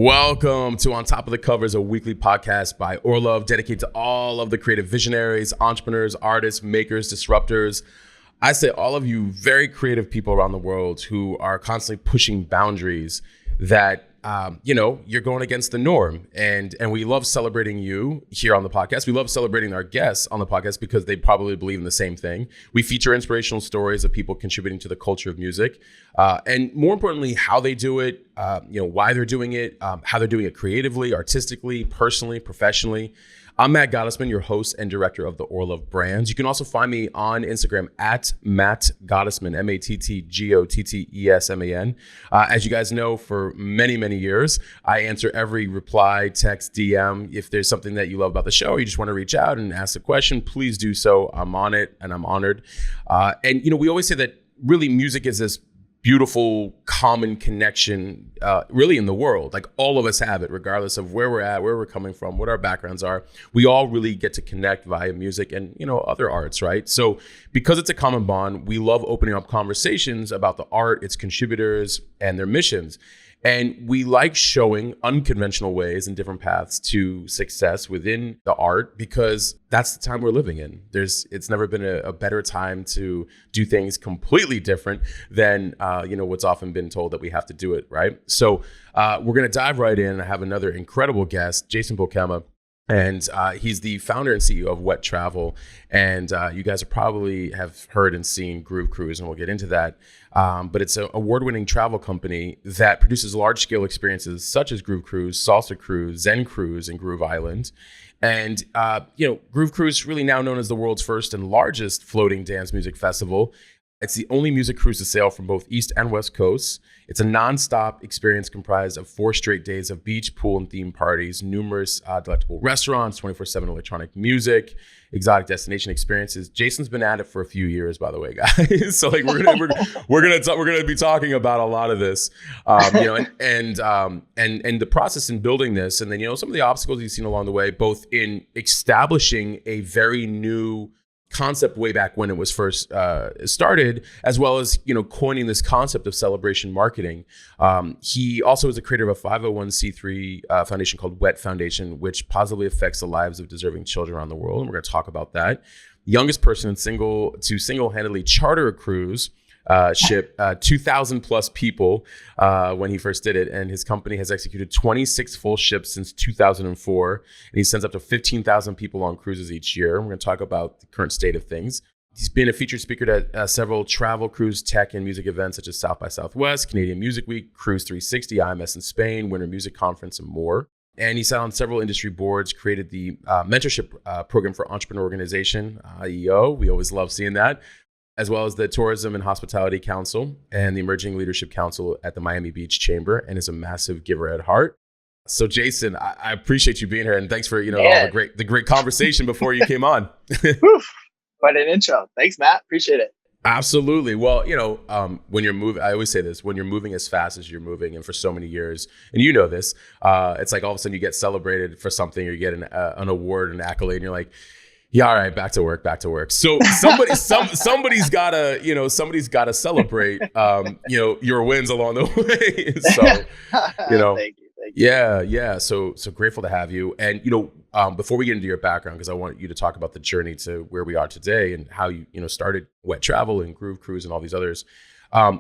Welcome to On Top of the Covers, a weekly podcast by Orlove, dedicated to all of the creative visionaries, entrepreneurs, artists, makers, disruptors. I say all of you very creative people around the world who are constantly pushing boundaries that, you're going against the norm. And we love celebrating you here on the podcast. We love celebrating our guests on the podcast because they probably believe in the same thing. We feature inspirational stories of people contributing to the culture of music. And more importantly, how they do it, why they're doing it, how they're doing it creatively, artistically, personally, professionally. I'm Matt Gottesman, your host and director of the Orlove brands. You can also find me on Instagram at Matt Gottesman, MattGottesman. As you guys know, for many, many years, I answer every reply, text, DM. If there's something that you love about the show or you just want to reach out and ask a question, please do so. I'm on it and I'm honored. We always say that really music is this beautiful common connection really in the world. Like all of us have it, regardless of where we're at, where we're coming from, what our backgrounds are. We all really get to connect via music and other arts, right? So because it's a common bond, we love opening up conversations about the art, its contributors, and their missions. And we like showing unconventional ways and different paths to success within the art because that's the time we're living in. It's never been a better time to do things completely different than what's often been told that we have to do it, right? So we're going to dive right in. I have another incredible guest, Jason Beukema. And he's the founder and CEO of Whet Travel. And you guys probably have heard and seen Groove Cruise, and we'll get into that. But it's an award-winning travel company that produces large-scale experiences such as Groove Cruise, Salsa Cruise, Zen Cruise, and Groove Island. And, Groove Cruise, really now known as the world's first and largest floating dance music festival. It's the only music cruise to sail from both East and West Coasts. It's a nonstop experience comprised of 4 straight days of beach, pool, and theme parties, numerous delectable restaurants, 24/7 electronic music, exotic destination experiences. Jason's been at it for a few years, by the way, guys. So like we're gonna be talking about a lot of this, and the process in building this, and then some of the obstacles you've seen along the way, both in establishing a very new concept way back when it was first started, as well as coining this concept of celebration marketing. He also is a creator of a 501c3 foundation called Whet Foundation, which positively affects the lives of deserving children around the world, and we're going to talk about that. Youngest person single-handedly charter a cruise ship 2,000 plus people when he first did it, and his company has executed 26 full ships since 2004, and he sends up to 15,000 people on cruises each year. We're going to talk about the current state of things. He's been a featured speaker at several travel, cruise, tech, and music events such as South by Southwest, Canadian Music Week, Cruise 360, IMS in Spain, Winter Music Conference, and more. And he sat on several industry boards, created the mentorship program for Entrepreneur Organization, EO. We always love seeing that, as well as the Tourism and Hospitality Council and the Emerging Leadership Council at the Miami Beach Chamber, and is a massive giver at heart. So Jason, I appreciate you being here, and thanks for all the great conversation before you came on. Quite an intro. Thanks, Matt. Appreciate it. Absolutely. Well, when you're moving, I always say this, when you're moving as fast as you're moving, and for so many years, and this, it's like all of a sudden you get celebrated for something, or you get an award, an accolade, and you're like, yeah, all right, back to work. So somebody's gotta celebrate, your wins along the way. So, Thank you. Yeah. So grateful to have you. And, before we get into your background, because I want you to talk about the journey to where we are today and how you, started Whet Travel and Groove Cruise and all these others.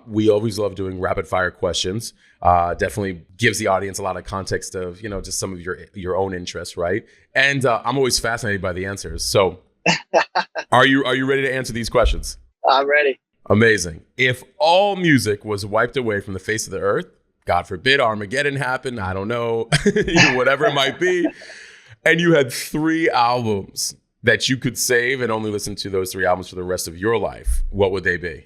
We always love doing rapid fire questions. Definitely gives the audience a lot of context of, just some of your own interests, right? And I'm always fascinated by the answers. So are you ready to answer these questions? I'm ready. Amazing. If all music was wiped away from the face of the earth, God forbid Armageddon happened, I don't know, whatever it might be, and you had 3 albums that you could save and only listen to those 3 albums for the rest of your life, what would they be?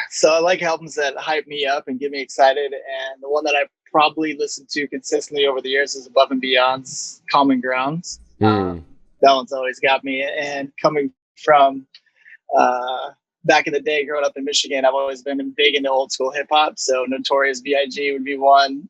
So I like albums that hype me up and get me excited. And the one that I probably listened to consistently over the years is Above and Beyond's Common Grounds. That one's always got me. And coming from back in the day, growing up in Michigan, I've always been big into old school hip hop. So Notorious B.I.G. would be one.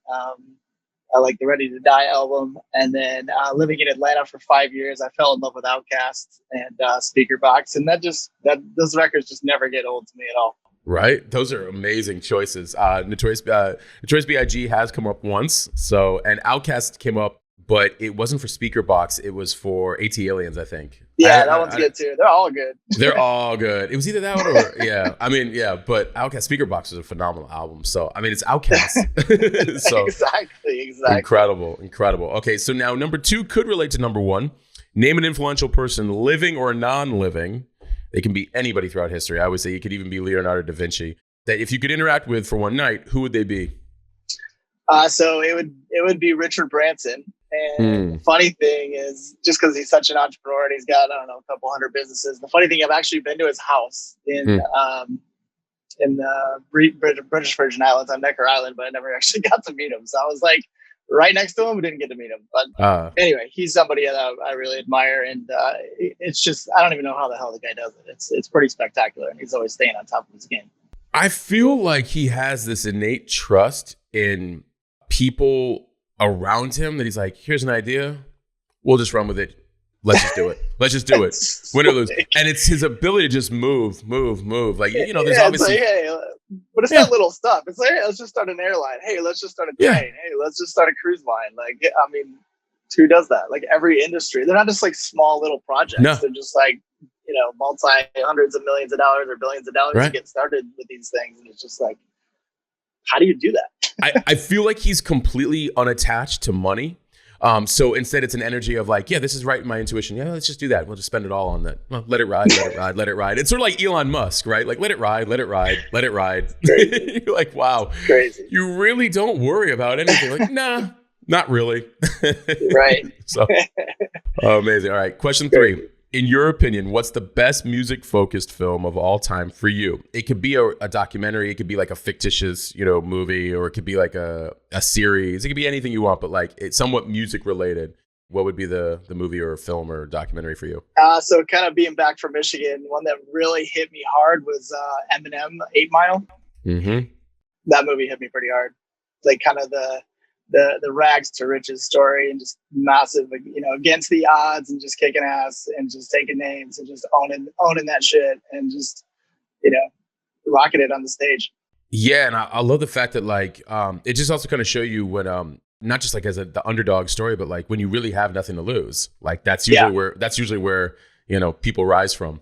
I like the Ready to Die album. And then living in Atlanta for 5 years, I fell in love with Outkast and Speaker Box. And those records just never get old to me at all. Right? Those are amazing choices. Notorious B.I.G. has come up once. So, and Outkast came up, but it wasn't for Speaker Box. It was for AT Aliens, I think. Yeah, that one's good too. They're all good. They're all good. It was either that one or, yeah. I mean, yeah, but Outkast Speaker Box is a phenomenal album. So, I mean, it's Outkast. So, exactly. Incredible. Okay, so now number 2 could relate to number 1. Name an influential person, living or non-living. They can be anybody throughout history. I always say you could even be Leonardo da Vinci. That if you could interact with for one night, who would they be? So it would be Richard Branson. And the funny thing is, just because he's such an entrepreneur and he's got, I don't know, a couple hundred businesses. The funny thing, I've actually been to his house in the British Virgin Islands on Necker Island, but I never actually got to meet him. So I was like right next to him, but didn't get to meet him. But anyway, he's somebody that I really admire, and it's just, I don't even know how the hell the guy does it. It's pretty spectacular, and he's always staying on top of his game. I feel like he has this innate trust in people around him that he's like, here's an idea, we'll just run with it. Let's just do it. Win or lose. And it's his ability to just move. Like, you know, there's obviously... It's like, hey, but it's not little stuff. It's like, hey, let's just start an airline. Hey, let's just start a train. Hey, let's just start a cruise line. Like, I mean, who does that? Like, every industry. They're not just like small little projects. No. They're just like, you know, multi-hundreds of millions of dollars or billions of dollars to get started with these things. And it's just like, how do you do that? I feel like he's completely unattached to money. So instead it's an energy of like, yeah, this is right in my intuition. Yeah, let's just do that. We'll just spend it all on that. Well, let it ride. It's sort of like Elon Musk, right? Like, let it ride. You're like, wow, crazy. You really don't worry about anything. Like, nah, not really. Right. So amazing. All right. Question 3. In your opinion, what's the best music-focused film of all time for you? It could be a documentary. It could be like a fictitious, you know, movie, or it could be like a series. It could be anything you want, but like it's somewhat music-related. What would be the movie or film or documentary for you? So kind of being back from Michigan, one that really hit me hard was Eminem, 8 Mile. Mm-hmm. That movie hit me pretty hard. Like kind of the rags to riches story, and just massive, you know, against the odds and just kicking ass and just taking names and just owning that shit and just, you know, rocking it on the stage. Yeah. And I love the fact that like, it just also kind of show you when, not just like as the underdog story, but like when you really have nothing to lose, like that's usually where, you know, people rise from.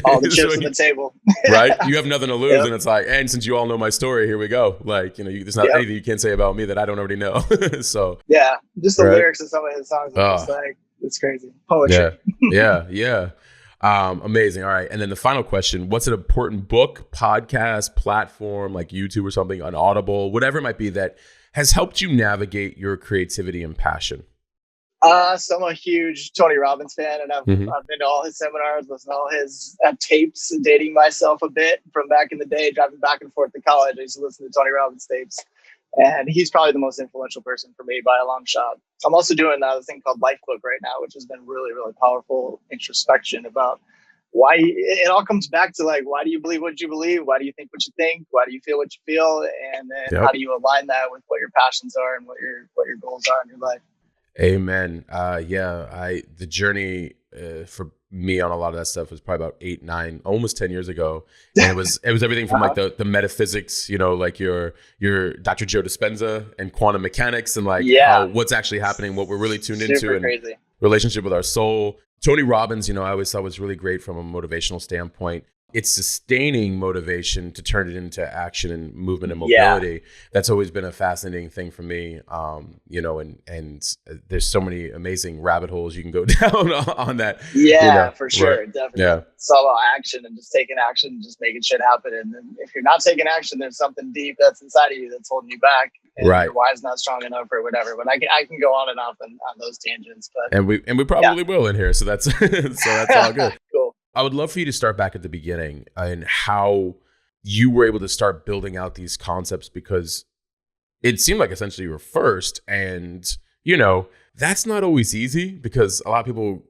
All the chips on the table. Right? You have nothing to lose. And it's like, and since you all know my story, here we go. Like, you know, there's not anything you can say about me that I don't already know. So yeah, just the lyrics of some of his songs are just like, it's crazy. Poetry. Yeah. Amazing. All right. And then the final question, what's an important book, podcast, platform, like YouTube or something, an Audible, whatever it might be, that has helped you navigate your creativity and passion? So I'm a huge Tony Robbins fan, and I've been to all his seminars, listened to all his tapes, and dating myself a bit from back in the day, driving back and forth to college. I used to listen to Tony Robbins tapes, and he's probably the most influential person for me by a long shot. I'm also doing a thing called Life Book right now, which has been really, really powerful introspection about why it all comes back to like, why do you believe what you believe? Why do you think what you think? Why do you feel what you feel? And then how do you align that with what your passions are and what your goals are in your life? Amen. The journey for me on a lot of that stuff was probably about 8, 9, almost 10 years ago. And it was everything from like the metaphysics, you know, like your Dr. Joe Dispenza and quantum mechanics, and like what's actually happening, what we're really tuned into, and crazy relationship with our soul. Tony Robbins, you know, I always thought was really great from a motivational standpoint. It's sustaining motivation to turn it into action and movement and mobility. That's always been a fascinating thing for me. You know, and there's so many amazing rabbit holes you can go down on that. Yeah, you know, for sure. right. Definitely. Yeah. It's all about action and just taking action and just making shit happen. And then if you're not taking action, there's something deep that's inside of you that's holding you back. And your why is not strong enough or whatever. But I can go on and off on those tangents. But and we probably will in here. So that's all good. Cool. I would love for you to start back at the beginning and how you were able to start building out these concepts, because it seemed like essentially you were first. And, you know, that's not always easy, because a lot of people,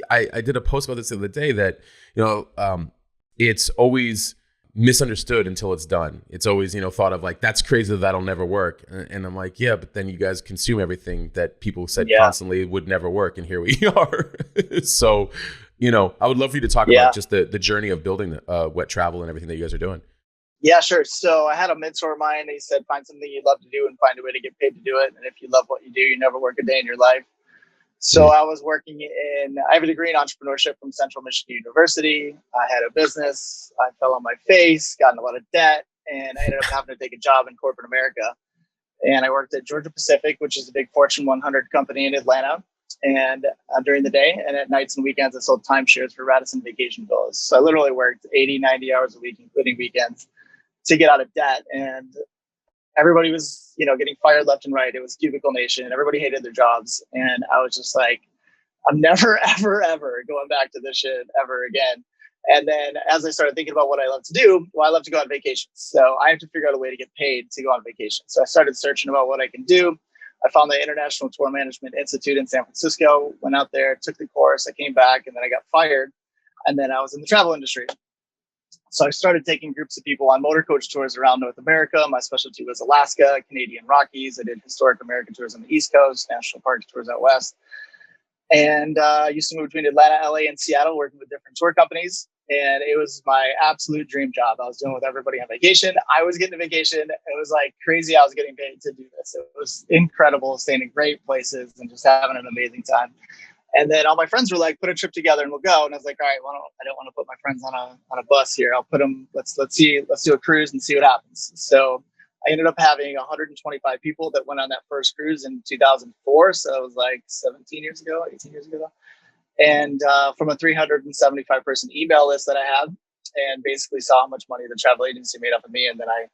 I did a post about this the other day that, you know, it's always misunderstood until it's done. It's always, you know, thought of like, that's crazy, that'll never work. And I'm like, yeah, but then you guys consume everything that people said constantly would never work. And here we are. So, you know, I would love for you to talk about just the journey of building Whet Travel and everything that you guys are doing. Yeah, sure. So I had a mentor of mine. He said, find something you love to do and find a way to get paid to do it. And if you love what you do, you never work a day in your life. So I was working I have a degree in entrepreneurship from Central Michigan University. I had a business. I fell on my face, got in a lot of debt, and I ended up having to take a job in corporate America. And I worked at Georgia Pacific, which is a big Fortune 100 company in Atlanta. And during the day and at nights and weekends, I sold timeshares for Radisson Vacation Villas. So I literally worked 80, 90 hours a week, including weekends, to get out of debt. And everybody was, getting fired left and right. It was cubicle nation. Everybody hated their jobs. And I was just like, I'm never, ever, ever going back to this shit ever again. And then as I started thinking about what I love to do, I love to go on vacations. So I have to figure out a way to get paid to go on vacation. So I started searching about what I can do. I found the International Tour Management Institute in San Francisco, went out there, took the course. I came back and then I got fired. And then I was in the travel industry. So I started taking groups of people on motor coach tours around North America. My specialty was Alaska, Canadian Rockies. I did historic American tours on the East Coast, national park tours out west. And I used to move between Atlanta, LA, and Seattle, working with different tour companies. And it was my absolute dream job. I was doing with everybody on vacation. I was getting a vacation. It was like crazy. I was getting paid to do this. It was incredible, staying in great places and just having an amazing time. And then all my friends were like, put a trip together and we'll go. And I was like, all right, well, I don't want to put my friends on a bus here. I'll put them, let's do a cruise and see what happens. So I ended up having 125 people that went on that first cruise in 2004. So it was like 18 years ago. And from a 375 person email list that I had, and basically saw how much money the travel agency made off of me. And then I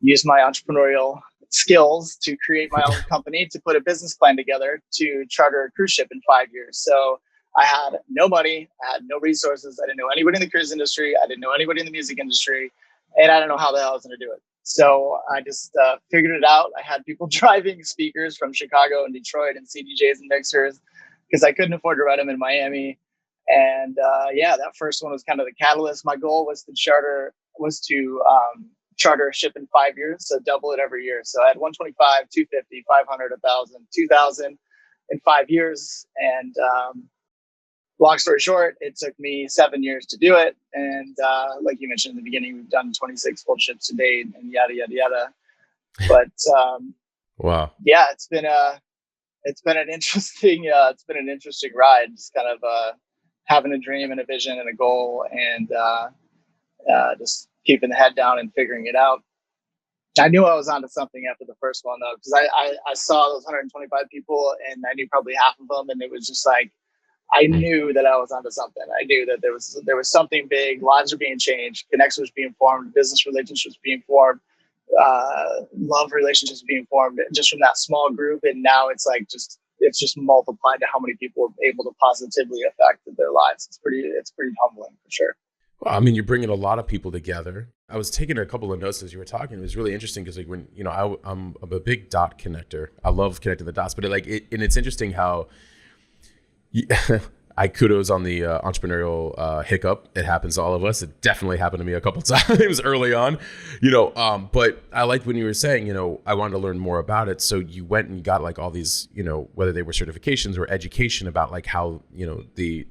used my entrepreneurial skills to create my own company, to put a business plan together to charter a cruise ship in 5 years. So I had no money, I had no resources. I didn't know anybody in the cruise industry. I didn't know anybody in the music industry. And I don't know how the hell I was going to do it. So I just figured it out. I had people driving speakers from Chicago and Detroit and CDJs and mixers because I couldn't afford to rent them in Miami. And that first one was kind of the catalyst. My goal was to charter a ship in 5 years, so double it every year. So I had 125, 250, 500, 1,000, 2,000 in 5 years. And long story short, it took me 7 years to do it. And like you mentioned in the beginning, we've done 26 full ships to date and yada, yada, yada. But wow. Yeah, it's been an interesting ride. Just kind of having a dream and a vision and a goal and just keeping the head down and figuring it out. I knew I was onto something after the first one though, because I saw those 125 people and I knew probably half of them, and it was just like I knew that I was onto something. I knew that there was something big. Lives are being changed, connections were being formed, business relationships being formed, love relationships being formed just from that small group. And now it's just multiplied to how many people are able to positively affect their lives. It's pretty humbling for sure. Well, I mean, you're bringing a lot of people together. I was taking a couple of notes as you were talking. It was really interesting because, like, when I'm a big dot connector. I love connecting the dots, but and it's interesting how I kudos on the entrepreneurial hiccup. It happens to all of us. It definitely happened to me a couple times early on, But I liked when you were saying, I wanted to learn more about it. So you went and got like all these, whether they were certifications or education about like how the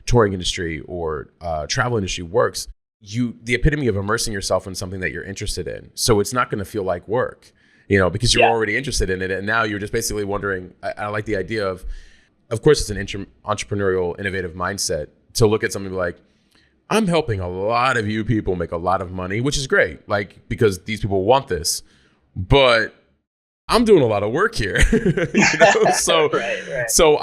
touring industry or travel industry works. The epitome of immersing yourself in something that you're interested in. So it's not going to feel like work, because you're already interested in it. And now you're just basically wondering, I like the idea of course, it's an entrepreneurial, innovative mindset to look at something like, I'm helping a lot of you people make a lot of money, which is great, like, because these people want this, but I'm doing a lot of work here, So, right. So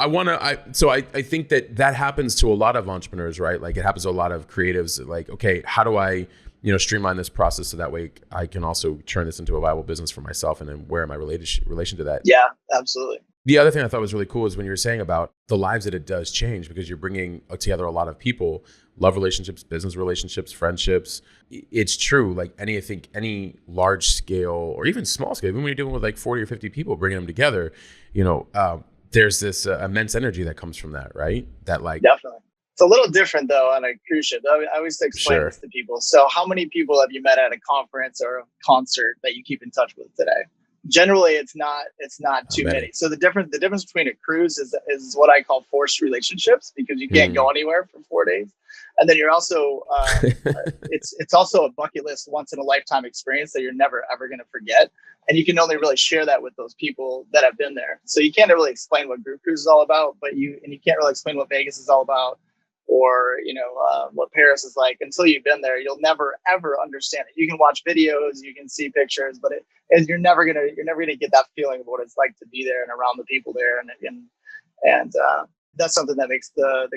I think that happens to a lot of entrepreneurs, right? Like it happens to a lot of creatives. Like, okay, how do I, streamline this process so that way I can also turn this into a viable business for myself, and then where am I relation to that? Yeah, absolutely. The other thing I thought was really cool is when you were saying about the lives that it does change, because you're bringing together a lot of people, love relationships, business relationships, friendships. It's true. Like I think any large scale or even small scale, even when you're dealing with like 40 or 50 people, bringing them together, there's this immense energy that comes from that, right? That like definitely. It's a little different though on a cruise ship. I always explain this to people. So how many people have you met at a conference or a concert that you keep in touch with today? Generally, it's not too many. So the difference between a cruise is what I call forced relationships, because you can't go anywhere for 4 days. And then you're also, it's also a bucket list, once in a lifetime experience that you're never, ever going to forget. And you can only really share that with those people that have been there. So you can't really explain what Group Cruise is all about, and you can't really explain what Vegas is all about, or, what Paris is like until you've been there. You'll never, ever understand it. You can watch videos, you can see pictures, but you're never going to get that feeling of what it's like to be there and around the people there. And that's something that makes the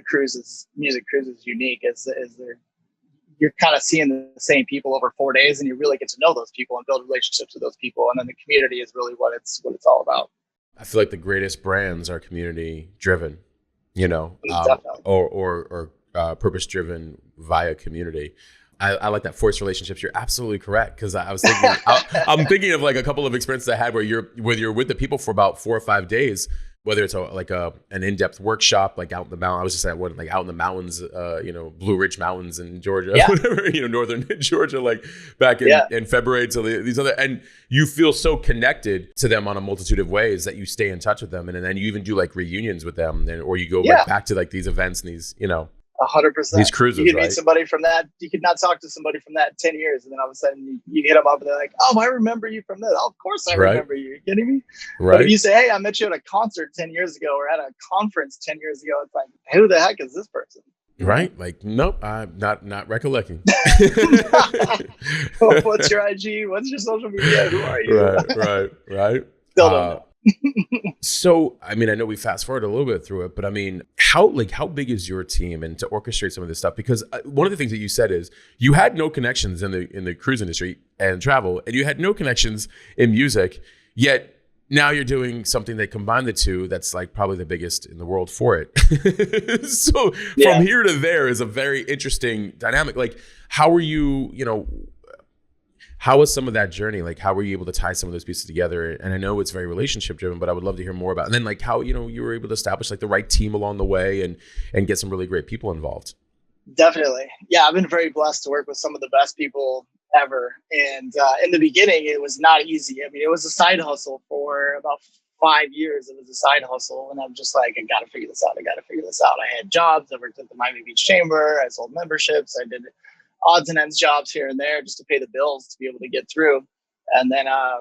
music cruises unique, is you're kind of seeing the same people over 4 days, and you really get to know those people and build relationships with those people. And then the community is really what it's all about. I feel like the greatest brands are community driven, or purpose driven via community. I like that, forced relationships. You're absolutely correct. Cause I was thinking, I'm thinking of like a couple of experiences I had where you're with the people for about 4 or 5 days, whether it's an in-depth workshop, like out in the mountain. I was just at one, like out in the mountains, Blue Ridge Mountains in Georgia, whatever, northern Georgia, like back in February to these other, and you feel so connected to them on a multitude of ways that you stay in touch with them. And then you even do like reunions with them, or you go back to like these events and these, 100%. These cruises, you could meet somebody from that. You could not talk to somebody from that 10 years. And then all of a sudden you hit them up and they're like, oh, I remember you from that. Oh, of course I remember you. Are you kidding me? Right. But if you say, hey, I met you at a concert 10 years ago or at a conference 10 years ago, it's like, who the heck is this person? Right. Like, nope, I'm not recollecting. What's your IG? What's your social media? Who are you? Right. Still don't know. So, I mean, I know we fast forward a little bit through it, but I mean, how big is your team and to orchestrate some of this stuff? Because one of the things that you said is you had no connections in the cruise industry and travel, and you had no connections in music, yet now you're doing something that combined the two that's like probably the biggest in the world for it. So from here to there is a very interesting dynamic. Like, how were you, how was some of that journey? Like, how were you able to tie some of those pieces together? And I know it's very relationship driven, but I would love to hear more about it. And then like how, you were able to establish like the right team along the way and get some really great people involved. Definitely. Yeah. I've been very blessed to work with some of the best people ever. And in the beginning, it was not easy. I mean, it was a side hustle for about 5 years. It was a side hustle. And I'm just like, I got to figure this out. I had jobs. I worked at the Miami Beach Chamber. I sold memberships. I did odds and ends jobs here and there just to pay the bills to be able to get through. And then I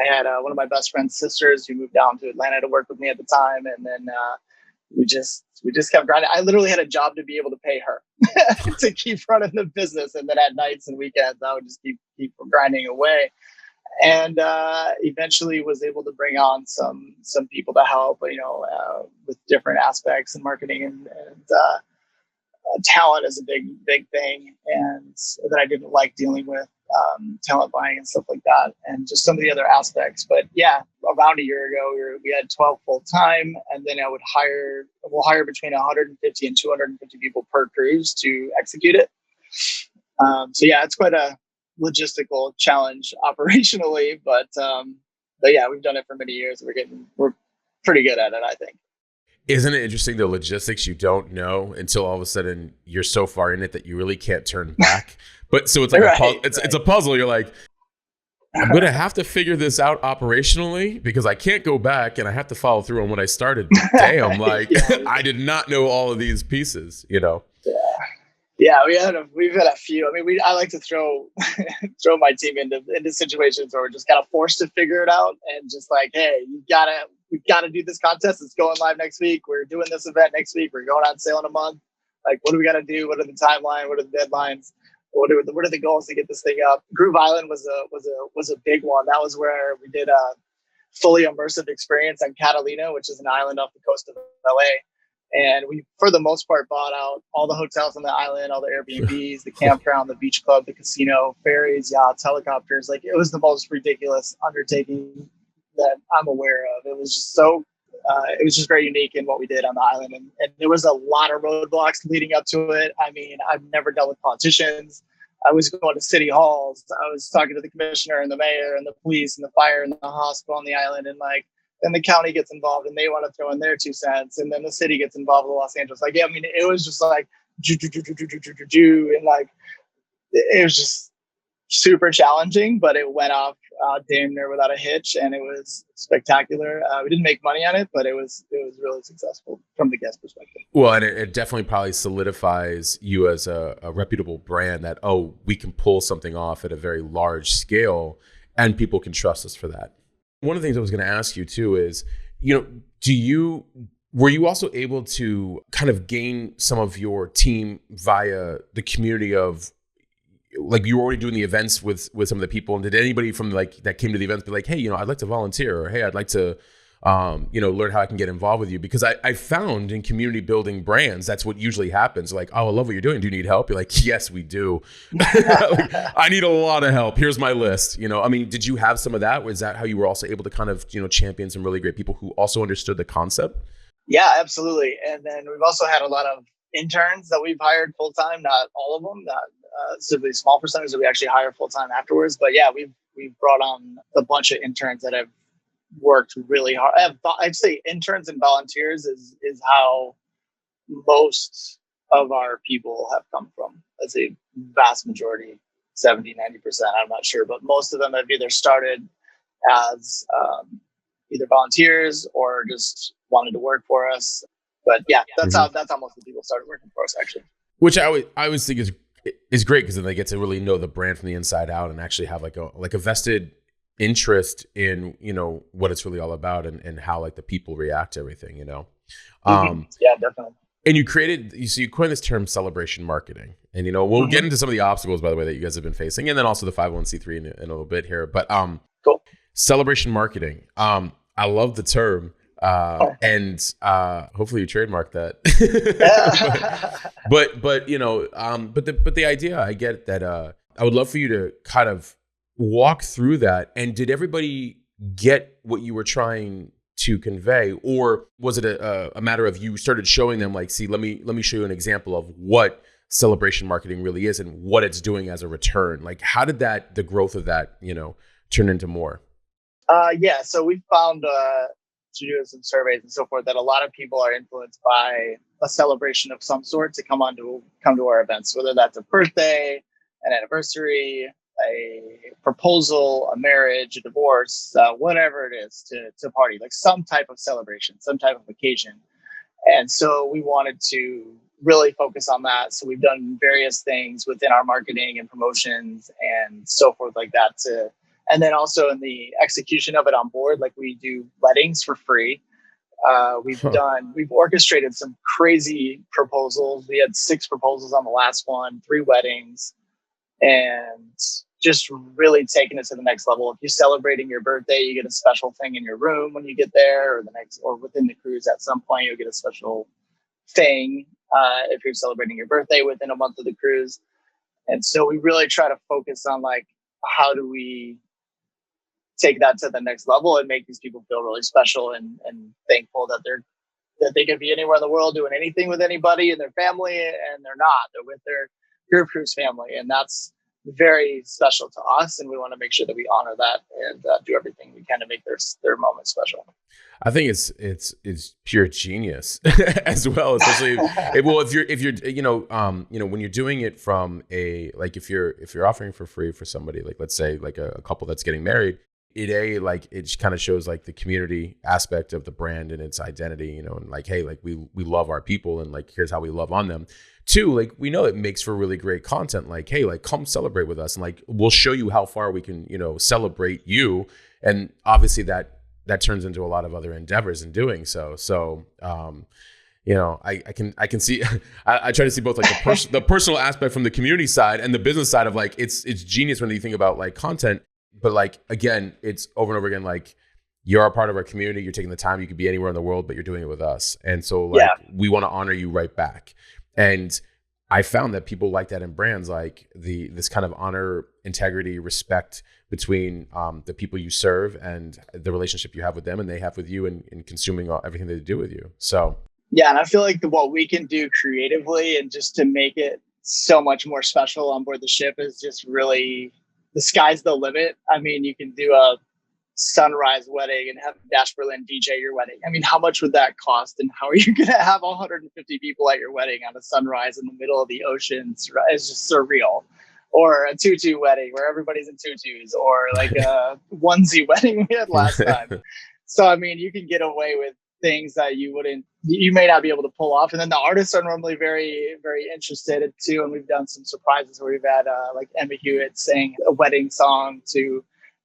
had one of my best friend's sisters who moved down to Atlanta to work with me at the time. And then we just kept grinding. I literally had a job to be able to pay her to keep running the business. And then at nights and weekends, I would just keep grinding away. And eventually was able to bring on some people to help, with different aspects in marketing and talent is a big thing, and that I didn't like dealing with talent buying and stuff like that, and just some of the other aspects. But yeah, around a year ago, we had 12 full time, and then we'll hire between 150 and 250 people per cruise to execute it. So yeah, it's quite a logistical challenge operationally, but yeah, we've done it for many years. We're pretty good at it, I think. Isn't it interesting, the logistics you don't know until all of a sudden you're so far in it that you really can't turn back? But so it's like it's a puzzle. You're like, I'm going to have to figure this out operationally because I can't go back and I have to follow through on what I started. Damn, like I did not know all of these pieces, Yeah, we've had a few. I mean, I like to throw my team into situations where we're just kind of forced to figure it out, and just like, hey, we gotta do this contest. It's going live next week. We're doing this event next week. We're going on sale in a month. Like, what do we got to do? What are the timeline? What are the deadlines? What are the goals to get this thing up? Groove Island was a big one. That was where we did a fully immersive experience on Catalina, which is an island off the coast of LA. And we, for the most part, bought out all the hotels on the island, all the Airbnbs, the campground, the beach club, the casino, ferries, yachts, helicopters. Like, it was the most ridiculous undertaking that I'm aware of. It was just it was just very unique in what we did on the island. And there was a lot of roadblocks leading up to it. I mean, I've never dealt with politicians. I was going to city halls. I was talking to the commissioner and the mayor and the police and the fire and the hospital on the island. And then the county gets involved and they want to throw in their 2 cents. And then the city gets involved with Los Angeles. Like, yeah, I mean, it was just like, and like, it was just super challenging, but it went off damn near without a hitch, and it was spectacular. We didn't make money on it, but it was really successful from the guest perspective. Well, and it definitely probably solidifies you as a reputable brand that, oh, we can pull something off at a very large scale and people can trust us for that. One of the things I was going to ask you too is, were you also able to kind of gain some of your team via the community of, like, you were already doing the events with some of the people, and did anybody from like that came to the events be like, hey, I'd like to volunteer, or hey, I'd like to learn how I can get involved with you? Because I found in community building brands, that's what usually happens. Like, oh, I love what you're doing. Do you need help? You're like, yes, we do. Like, I need a lot of help. Here's my list. Did you have some of that? Was that how you were also able to kind of, champion some really great people who also understood the concept? Yeah, absolutely. And then we've also had a lot of interns that we've hired full time. Not all of them, not simply a small percentage that we actually hire full time afterwards. But yeah, we've brought on a bunch of interns that have worked really hard. I'd say interns and volunteers is how most of our people have come from. I'd say vast majority, 70, 90%, I'm not sure, but most of them have either started as either volunteers or just wanted to work for us. But yeah, that's how most of the people started working for us, actually. Which I always think is great, because then they get to really know the brand from the inside out and actually have like a vested interest in what it's really all about, and how like the people react to everything. Yeah, definitely. And you coined this term celebration marketing, and we'll get into some of the obstacles, by the way, that you guys have been facing, and then also the 501c3 in a little bit here. But cool. Celebration marketing. I love the term. And hopefully you trademark that. but the idea, I get that. I would love for you to kind of walk through that. And did everybody get what you were trying to convey, or was it a matter of you started showing them, like, see, let me show you an example of what celebration marketing really is and what it's doing as a return? Like, how did the growth of that, turn into more? Yeah. So we found to do some surveys and so forth that a lot of people are influenced by a celebration of some sort to come to our events, whether that's a birthday, an anniversary, a proposal, a marriage, a divorce, whatever it is, to party, like some type of celebration, some type of occasion. And so we wanted to really focus on that. So we've done various things within our marketing and promotions and so forth like that and then also in the execution of it on board, like we do weddings for free. We've orchestrated some crazy proposals. We had 6 proposals on the last one, 3 weddings, and just really taking it to the next level. If you're celebrating your birthday, you get a special thing in your room when you get there, or within the cruise at some point, you'll get a special thing if you're celebrating your birthday within a month of the cruise. And so we really try to focus on, like, how do we take that to the next level and make these people feel really special and thankful that they could be anywhere in the world doing anything with anybody and their family, and they're with their Group Cruise family. And that's very special to us. And we want to make sure that we honor that and do everything we can to make their moment special. I think it's pure genius as well, especially if you're when you're doing it from if you're offering for free for somebody, like, let's say like a couple that's getting married, it kind of shows like the community aspect of the brand and its identity, and like, hey, like we love our people, and like, here's how we love on them. 2, like, we know it makes for really great content. Like, hey, like, come celebrate with us, and like, we'll show you how far we can, celebrate you. And obviously that turns into a lot of other endeavors in doing so. So, I can see, I try to see both like the personal aspect from the community side and the business side of, like, it's genius when you think about like content, but like, again, it's over and over again, like, you're a part of our community. You're taking the time. You could be anywhere in the world, but you're doing it with us. And so, like, we want to honor you right back. And I found that people like that in brands, like this kind of honor, integrity, respect between the people you serve and the relationship you have with them and they have with you, in consuming everything they do with you. So yeah, and I feel like what we can do creatively and just to make it so much more special on board the ship is just really, the sky's the limit. I mean, you can do a sunrise wedding and have Dash Berlin DJ your wedding. I mean, how much would that cost? And how are you going to have 150 people at your wedding on a sunrise in the middle of the ocean? It's just surreal. or a tutu wedding where everybody's in tutus, or like a onesie wedding we had last time. So, I mean, you can get away with things that you may not be able to pull off. And then the artists are normally very, very interested too. And we've done some surprises where we've had like Emma Hewitt sing a wedding song to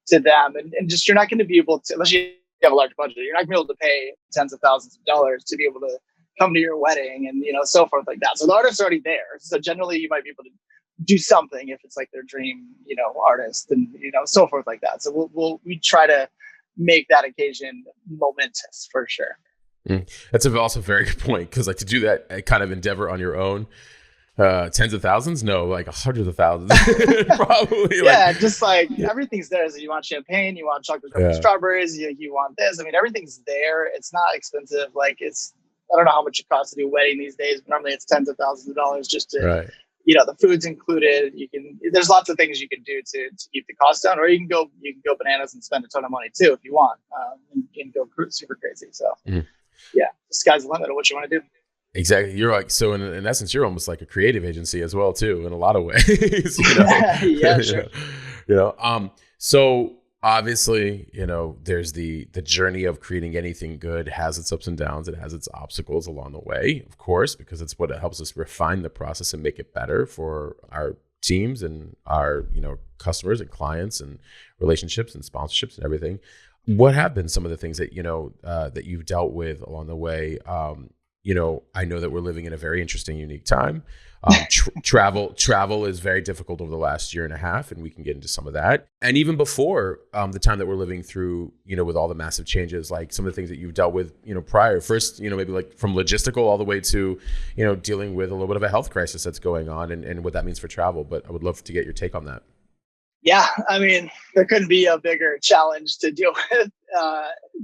them. And just, you're not going to be able to, unless you have a large budget, you're not going to be able to pay tens of thousands of dollars to be able to come to your wedding and, so forth like that. So the artist's already there. So generally you might be able to do something if it's like their dream, artist, and, so forth like that. So we try to make that occasion momentous for sure. That's also a very good point, because like to do that kind of endeavor on your own, tens of thousands, no, like hundreds of thousands probably. Yeah, just like everything's there. So you want champagne, you want chocolate covered strawberries, you want this. I mean, everything's there. It's not expensive. Like I don't know how much it costs to do a wedding these days, but normally it's tens of thousands of dollars just to the food's included. There's lots of things you can do to keep the cost down, or you can go bananas and spend a ton of money too if you want, and go super crazy. So the sky's the limit of what you want to do. Exactly. You're like, so in essence, you're almost like a creative agency as well too, in a lot of ways. Yeah, sure. So obviously, there's the journey of creating anything good has its ups and downs. It has its obstacles along the way, of course, because it's what helps us refine the process and make it better for our teams and our, customers and clients and relationships and sponsorships and everything. What have been some of the things that, that you've dealt with along the way? I know that we're living in a very interesting, unique time. Travel is very difficult over the last year and a half, and we can get into some of that. And even before the time that we're living through, with all the massive changes, like some of the things that you've dealt with, prior. First, maybe like from logistical all the way to, dealing with a little bit of a health crisis that's going on and what that means for travel. But I would love to get your take on that. Yeah, I mean, there couldn't be a bigger challenge to deal with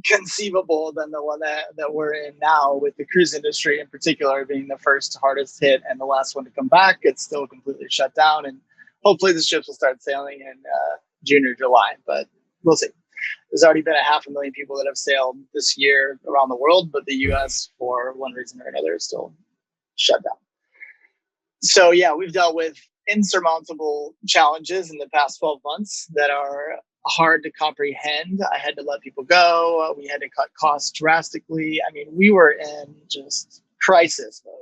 conceivable than the one that we're in now, with the cruise industry in particular being the first hardest hit and the last one to come back. It's still completely shut down, and hopefully the ships will start sailing in June or July, but we'll see. There's already been 500,000 people that have sailed this year around the world, but the US, for one reason or another, is still shut down. So yeah, we've dealt with insurmountable challenges in the past 12 months that are hard to comprehend. I had to let people go. We had to cut costs drastically. I mean, we were in just crisis mode,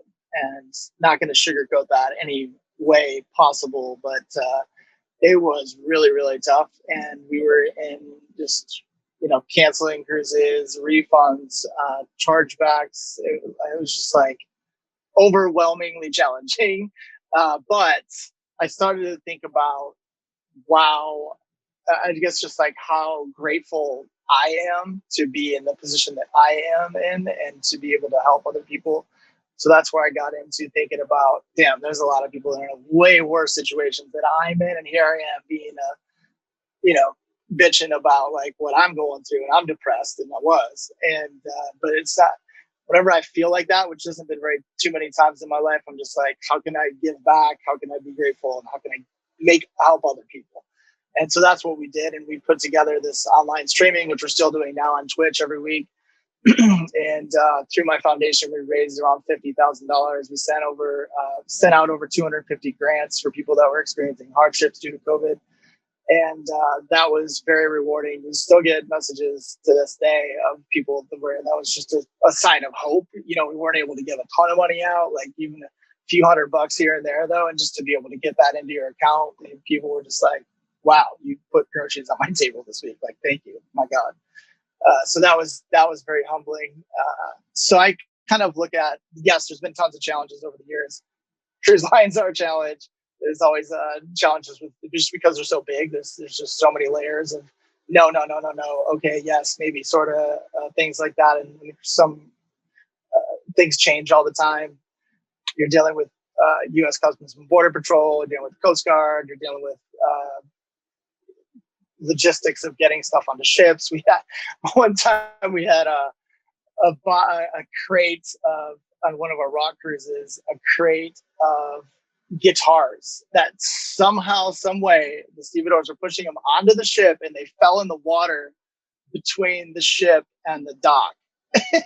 and not going to sugarcoat that any way possible, but it was really, really tough. And we were in just, canceling cruises, refunds, chargebacks. It was just like overwhelmingly challenging. But I started to think about, wow, I guess just like how grateful I am to be in the position that I am in and to be able to help other people. So that's where I got into thinking about, damn, there's a lot of people that are in way worse situations than I'm in. And here I am being bitching about like what I'm going through, and I'm depressed, and I was. And, but it's not, whenever I feel like that, which hasn't been too many times in my life, I'm just like, how can I give back? How can I be grateful? And how can I help other people? And so that's what we did. And we put together this online streaming, which we're still doing now on Twitch every week. And through my foundation, we raised around $50,000. We sent out over 250 grants for people that were experiencing hardships due to COVID. And that was very rewarding. We still get messages to this day of people where that was just a sign of hope. We weren't able to give a ton of money out, like even a few $100 here and there, though. And just to be able to get that into your account, and people were just like, wow, you put groceries on my table this week. Like, thank you. My God. So that was very humbling. So I kind of look at, yes, there's been tons of challenges over the years. Cruise lines are a challenge. There's always challenges with, just because they're so big. There's just so many layers of no. Okay, yes, maybe, sort of things like that. And some things change all the time. You're dealing with U.S. Customs and Border Patrol. You're dealing with Coast Guard. You're dealing with logistics of getting stuff onto ships. We had one time we had a crate of, on one of our rock cruises, a crate of guitars that somehow, some way, the stevedores were pushing them onto the ship, and they fell in the water between the ship and the dock.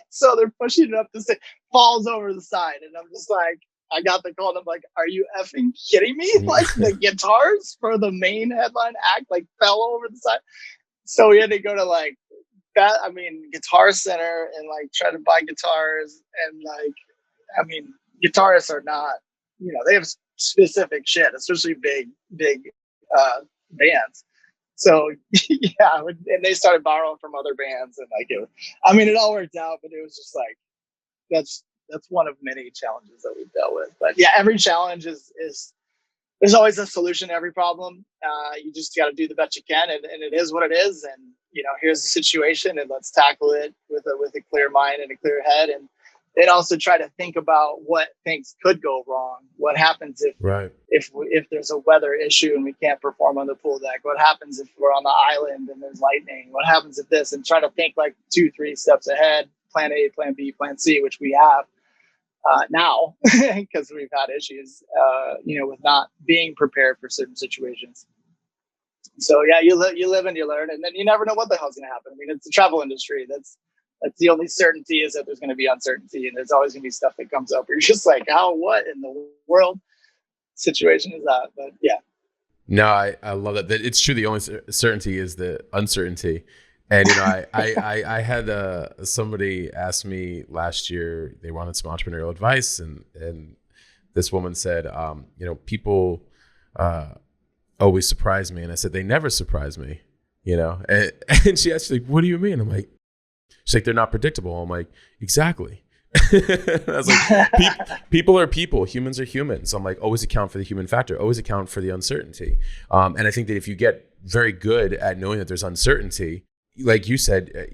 So they're pushing it up the side, falls over the side, and I'm just like, I got the call and I'm like, are you effing kidding me? Like the guitars for the main headline act like fell over the side. So we had to go to like that. I mean, Guitar Center and like try to buy guitars. And like, I mean, guitarists are not, they have specific shit, especially big bands. So yeah, and they started borrowing from other bands and like it all worked out, but it was just like, that's one of many challenges that we've dealt with. But yeah, every challenge is there's always a solution to every problem. You just got to do the best you can, and it is what it is. And here's the situation, and let's tackle it with a clear mind and a clear head. And then also try to think about what things could go wrong. What happens if there's a weather issue and we can't perform on the pool deck? What happens if we're on the island and there's lightning? What happens if this? And try to think like 2-3 steps ahead. Plan A, Plan B, Plan C, which we have now because we've had issues, with not being prepared for certain situations. So yeah, you live and you learn, and then you never know what the hell's going to happen. I mean, it's the travel industry. That's the only certainty, is that there's going to be uncertainty, and there's always going to be stuff that comes up where you're just like, what in the world situation is that? But yeah. No, I love that. It's true. The only certainty is the uncertainty. And, I had somebody ask me last year, they wanted some entrepreneurial advice. And this woman said, people always surprise me. And I said, they never surprise me, and she asked, like, what do you mean? I'm like, she's like, they're not predictable. I'm like, exactly. I was like, people are people, humans are humans. So I'm like, always account for the human factor, always account for the uncertainty. And I think that if you get very good at knowing that there's uncertainty, like you said,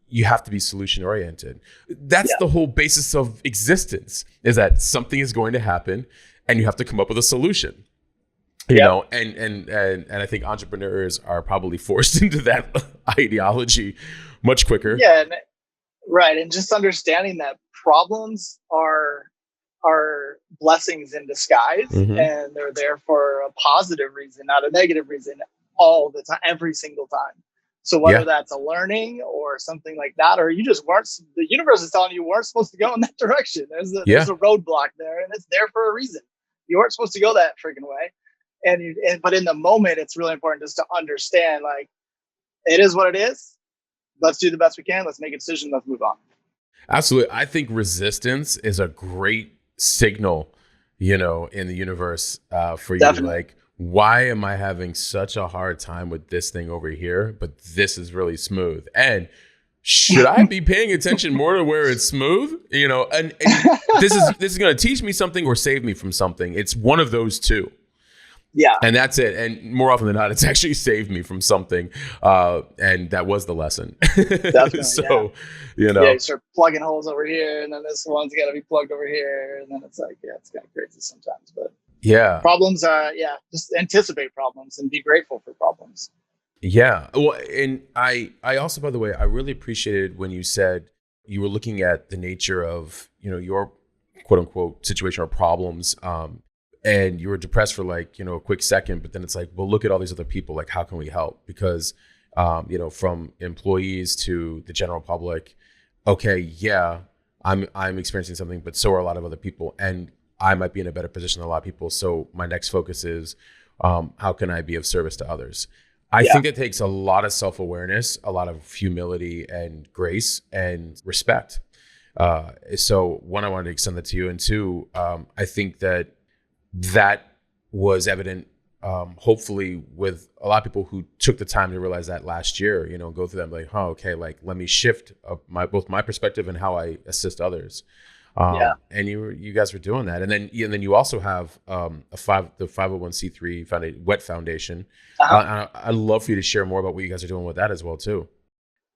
you have to be solution oriented. That's the whole basis of existence, is that something is going to happen and you have to come up with a solution. You know, and I think entrepreneurs are probably forced into that ideology much quicker. Yeah, right. And just understanding that problems are blessings in disguise, and they're there for a positive reason, not a negative reason, all the time, every single time. So whether that's a learning or something like that, or you just weren't, the universe is telling you weren't supposed to go in that direction. There's a roadblock there, and it's there for a reason. You weren't supposed to go that freaking way. But in the moment, it's really important just to understand, like, it is what it is. Let's do the best we can. Let's make a decision. Let's move on. Absolutely. I think resistance is a great signal, in the universe for you. Definitely. Like, why am I having such a hard time with this thing over here, but this is really smooth? And should I be paying attention more to where it's smooth? And this is going to teach me something or save me from something. It's one of those two. Yeah. And that's it. And more often than not, it's actually saved me from something. And that was the lesson. Definitely, so, you start plugging holes over here, and then this one's got to be plugged over here. And then it's like, it's kind of crazy sometimes. But problems are, just anticipate problems and be grateful for problems. Yeah. Well, and I also, by the way, I really appreciated when you said you were looking at the nature of, your quote unquote situation or problems. And you were depressed for like, a quick second, but then it's like, well, look at all these other people. Like, how can we help? Because, from employees to the general public, okay, I'm experiencing something, but so are a lot of other people. And I might be in a better position than a lot of people. So my next focus is, how can I be of service to others? I think it takes a lot of self-awareness, a lot of humility and grace and respect. So one, I wanted to extend that to you. And two, I think that was evident, hopefully, with a lot of people who took the time to realize that last year, go through that, like, okay, like, let me shift both my perspective and how I assist others. And you guys were doing that. And then you also have the 501c3 foundation, Whet Foundation. I'd love for you to share more about what you guys are doing with that as well, too.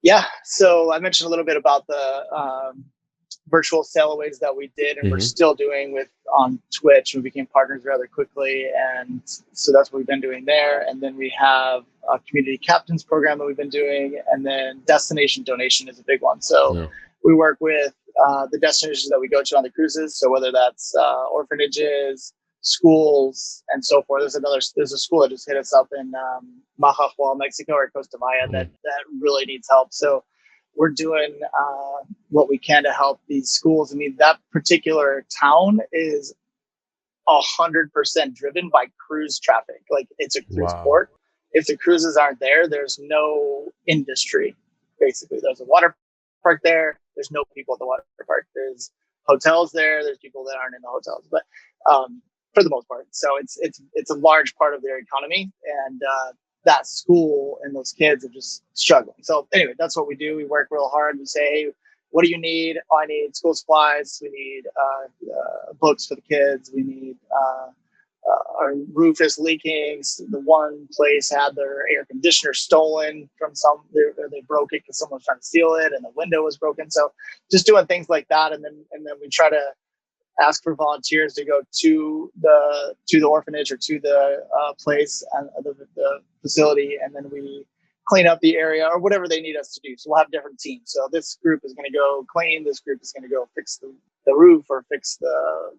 Yeah. So I mentioned a little bit about the virtual sell-aways that we did, and we're still doing on Twitch. We became partners rather quickly, and so that's what we've been doing there. And then we have a community captains program that we've been doing, and then destination donation is a big one. So we work with the destinations that we go to on the cruises. So whether that's orphanages, schools, and so forth. There's a school that just hit us up in Mahahual, Mexico, or Costa Maya that really needs help. So we're doing what we can to help these schools. I mean, that particular town is 100% driven by cruise traffic. Like, it's a cruise port. If the cruises aren't there, there's no industry. Basically, there's a water park there. There's no people at the water park. There's hotels there. There's people that aren't in the hotels, but for the most part. So it's a large part of their economy, and that school and those kids are just struggling. So anyway, that's what we do. We work real hard. We say, hey, what do you need? Oh, I need school supplies. We need books for the kids. We need our roof is leaking. The one place had their air conditioner stolen from they broke it because someone was trying to steal it, and the window was broken. So just doing things like that, and then we try to ask for volunteers to go to the orphanage or to the place and the facility, and then we clean up the area or whatever they need us to do. So we'll have different teams. So this group is going to go clean. This group is going to go fix the roof or fix the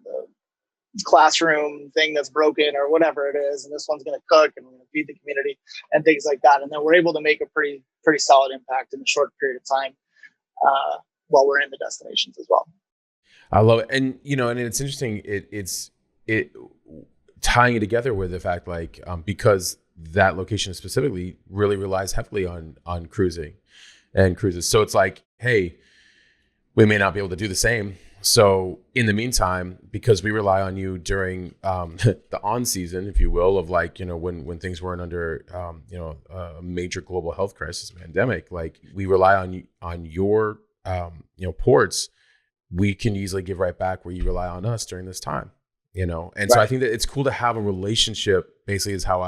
classroom thing that's broken or whatever it is. And this one's going to cook, and we're going to feed the community and things like that. And then we're able to make a pretty solid impact in a short period of time while we're in the destinations as well. I love it. And, and it's interesting. It's tying it together with the fact, like, because that location specifically really relies heavily on cruising and cruises. So it's like, hey, we may not be able to do the same. So in the meantime, because we rely on you during the on season, if you will, of like, when things weren't under, a major global health crisis, pandemic, like we rely on your, ports. We can easily give right back where you rely on us during this time, And so I think that it's cool to have a relationship, basically, is how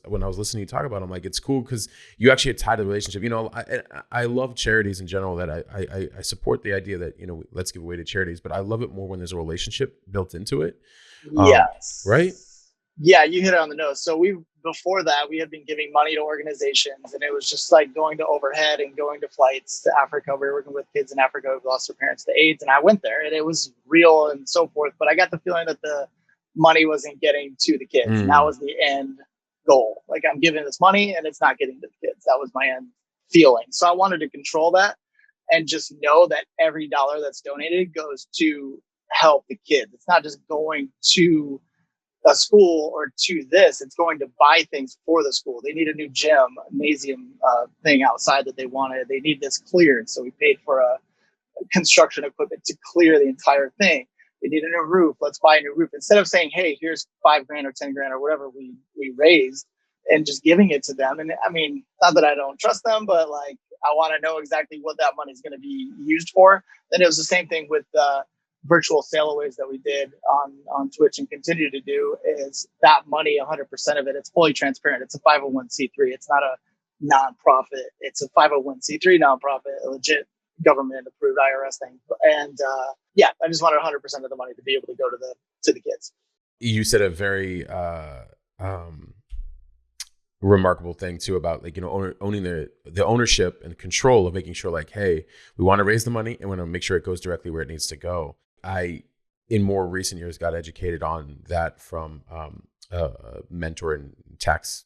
when I was listening to you talk about it, I'm like, it's cool because you actually tied the relationship. I love charities in general, that I support the idea that, let's give away to charities, but I love it more when there's a relationship built into it. Yes. Right? Yeah, you hit it on the nose. So before that, we had been giving money to organizations, and it was just like going to overhead and going to flights to Africa. We were working with kids in Africa who lost their parents to AIDS, and I went there, and it was real and so forth. But I got the feeling that the money wasn't getting to the kids. And that was the end goal. Like, I'm giving this money and it's not getting to the kids. That was my end feeling. So I wanted to control that and just know that every dollar that's donated goes to help the kids. It's not just going to a school or to this. It's going to buy things for the school. They need a new gym, gymnasium thing outside that they wanted. They need this cleared. So we paid for a construction equipment to clear the entire thing. They need a new roof. Let's buy a new roof. Instead of saying, hey, here's $5,000 or $10,000 or whatever we raised, and just giving it to them. And I mean, not that I don't trust them, but like, I want to know exactly what that money is going to be used for. Then it was the same thing with virtual sailaways that we did on Twitch and continue to do. Is that money, 100% of it, it's fully transparent. It's a 501c3. It's not a nonprofit. It's a 501c3 nonprofit, a legit government approved IRS thing. And I just wanted 100% of the money to be able to go to the kids. You said a very remarkable thing too about, like, owning the ownership and control of making sure, like, hey, we want to raise the money and we want to make sure it goes directly where it needs to go. I, in more recent years, got educated on that from a mentor and tax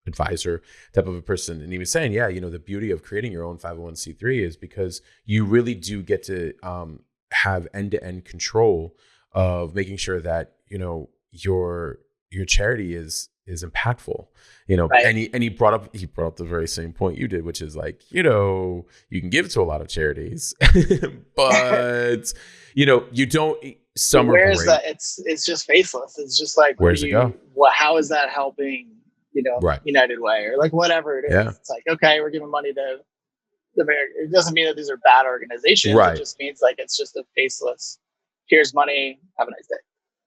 advisor type of a person. And he was saying, the beauty of creating your own 501c3 is because you really do get to have end-to-end control of making sure that, your charity is impactful, right. And he brought up the very same point you did, which is like, you can give to a lot of charities, but you don't. Some where are is great. that? It's just faceless. It's just like, where's it go? How is that helping? Right. United Way or like whatever it is. Yeah. It's like, okay, we're giving money to the American. It doesn't mean that these are bad organizations. Right. It just means like it's just a faceless. Here's money. Have a nice day.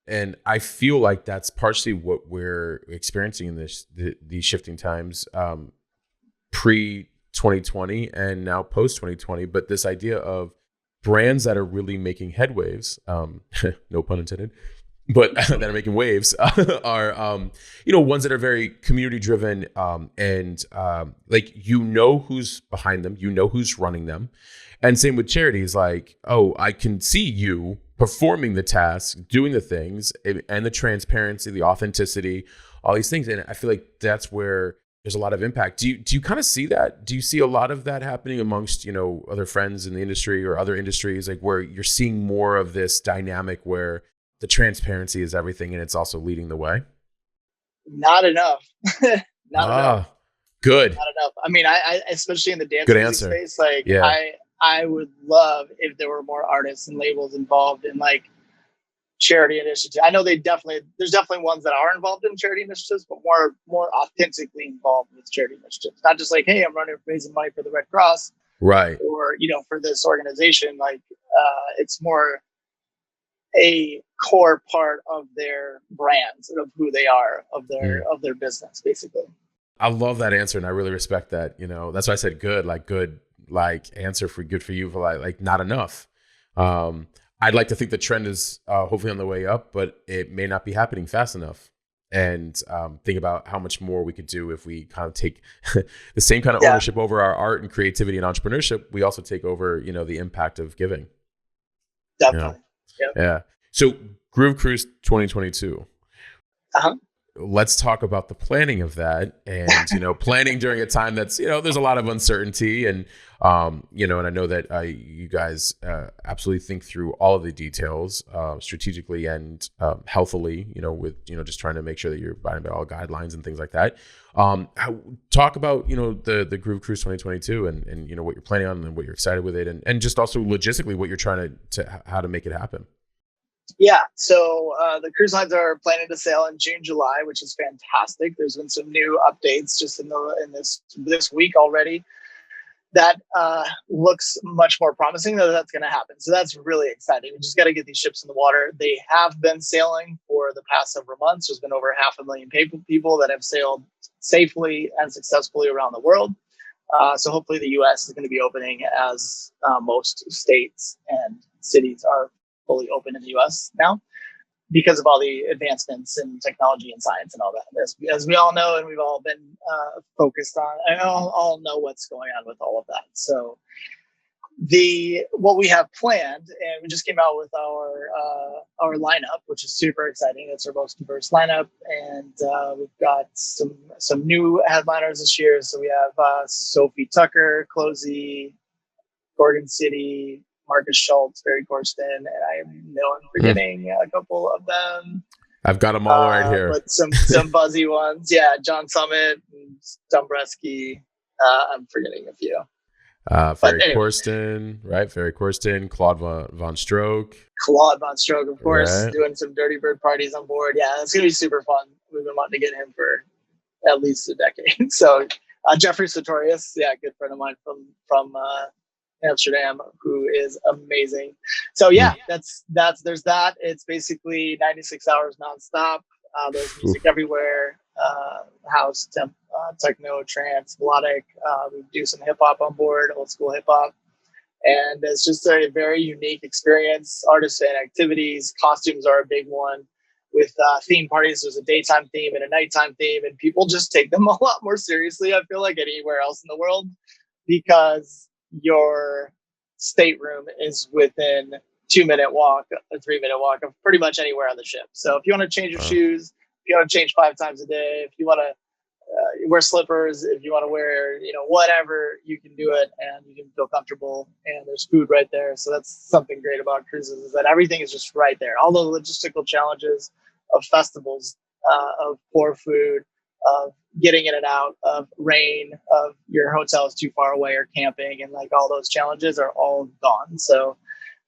And I feel like that's partially what we're experiencing in these shifting times, pre 2020 and now post 2020. But this idea of brands that are really making headwaves, no pun intended, but that are making waves are, ones that are very community driven, and like, who's behind them, who's running them. And same with charities, like, oh, I can see you performing the tasks, doing the things, and the transparency, the authenticity, all these things. And I feel like that's where there's a lot of impact. Do you kind of see that? Do you see a lot of that happening amongst, other friends in the industry or other industries, like where you're seeing more of this dynamic where the transparency is everything, and it's also leading the way? Not enough. Not enough. Good. Not enough. I mean, I especially in the dance Good music answer. space, like Yeah. I would love if there were more artists and labels involved in like charity initiatives. I know there's definitely ones that are involved in charity initiatives, but more authentically involved with charity initiatives. Not just like, hey, I'm raising money for the Red Cross, Right. or for this organization. Like it's more a core part of their brands and of who they are, of their business, basically. I love that answer, and I really respect that. That's why I said good answer for good for you for like not enough. I'd like to think the trend is hopefully on the way up, but it may not be happening fast enough. And think about how much more we could do if we kind of take the same kind of ownership over our art and creativity and entrepreneurship. We also take over, the impact of giving. Definitely. Yeah. So Groove Cruise 2022. Uh-huh. Let's talk about the planning of that, and planning during a time that's there's a lot of uncertainty, and and I know that you guys absolutely think through all of the details strategically and healthily, with just trying to make sure that you're abiding by all guidelines and things like that. Talk about the Groove Cruise 2022 and what you're planning on and what you're excited with it, and just also logistically what you're trying to how to make it happen. Yeah, so the cruise lines are planning to sail in June, July, which is fantastic. There's been some new updates just in this week already that looks much more promising that that's going to happen. So that's really exciting. We just got to get these ships in the water. They have been sailing for the past several months. There's been over 500,000 people that have sailed safely and successfully around the world. So hopefully the U.S. is going to be opening as most states and cities are fully open in the U.S. now because of all the advancements in technology and science and all that. As we all know, and we've all been focused on, and all know what's going on with all of that. So what we have planned, and we just came out with our lineup, which is super exciting. It's our most diverse lineup, and we've got some new headliners this year. So we have Sophie Tucker, Closey, Gorgon City, Marcus Schultz, Barry Corsten, and I know I'm forgetting a couple of them. I've got them all right here. But some buzzy ones. Yeah, John Summit, Dombreski. I'm forgetting a few. Ferry Corsten, right? Ferry Corsten, Claude Von Stroke. Claude Von Stroke, of course, right. Doing some Dirty Bird parties on board. Yeah, it's going to be super fun. We've been wanting to get him for at least a decade. So Jeffrey Sartorius, a good friend of mine from Amsterdam, who is amazing. So there's that. It's basically 96 hours nonstop. There's music everywhere, house, techno, trance, melodic. We do some hip hop on board, old school hip hop, and it's just a very unique experience. Artists and activities, costumes are a big one. With theme parties, there's a daytime theme and a nighttime theme, and people just take them a lot more seriously, I feel like, anywhere else in the world, because your stateroom is within 2-minute walk, a 3-minute walk of pretty much anywhere on the ship. So if you want to change your shoes, if you want to change 5 times a day, if you want to wear slippers, if you want to wear, whatever, you can do it and you can feel comfortable, and there's food right there. So that's something great about cruises, is that everything is just right there. All the logistical challenges of festivals, of poor food, of getting in and out, of rain, of your hotel is too far away, or camping, and like all those challenges are all gone. So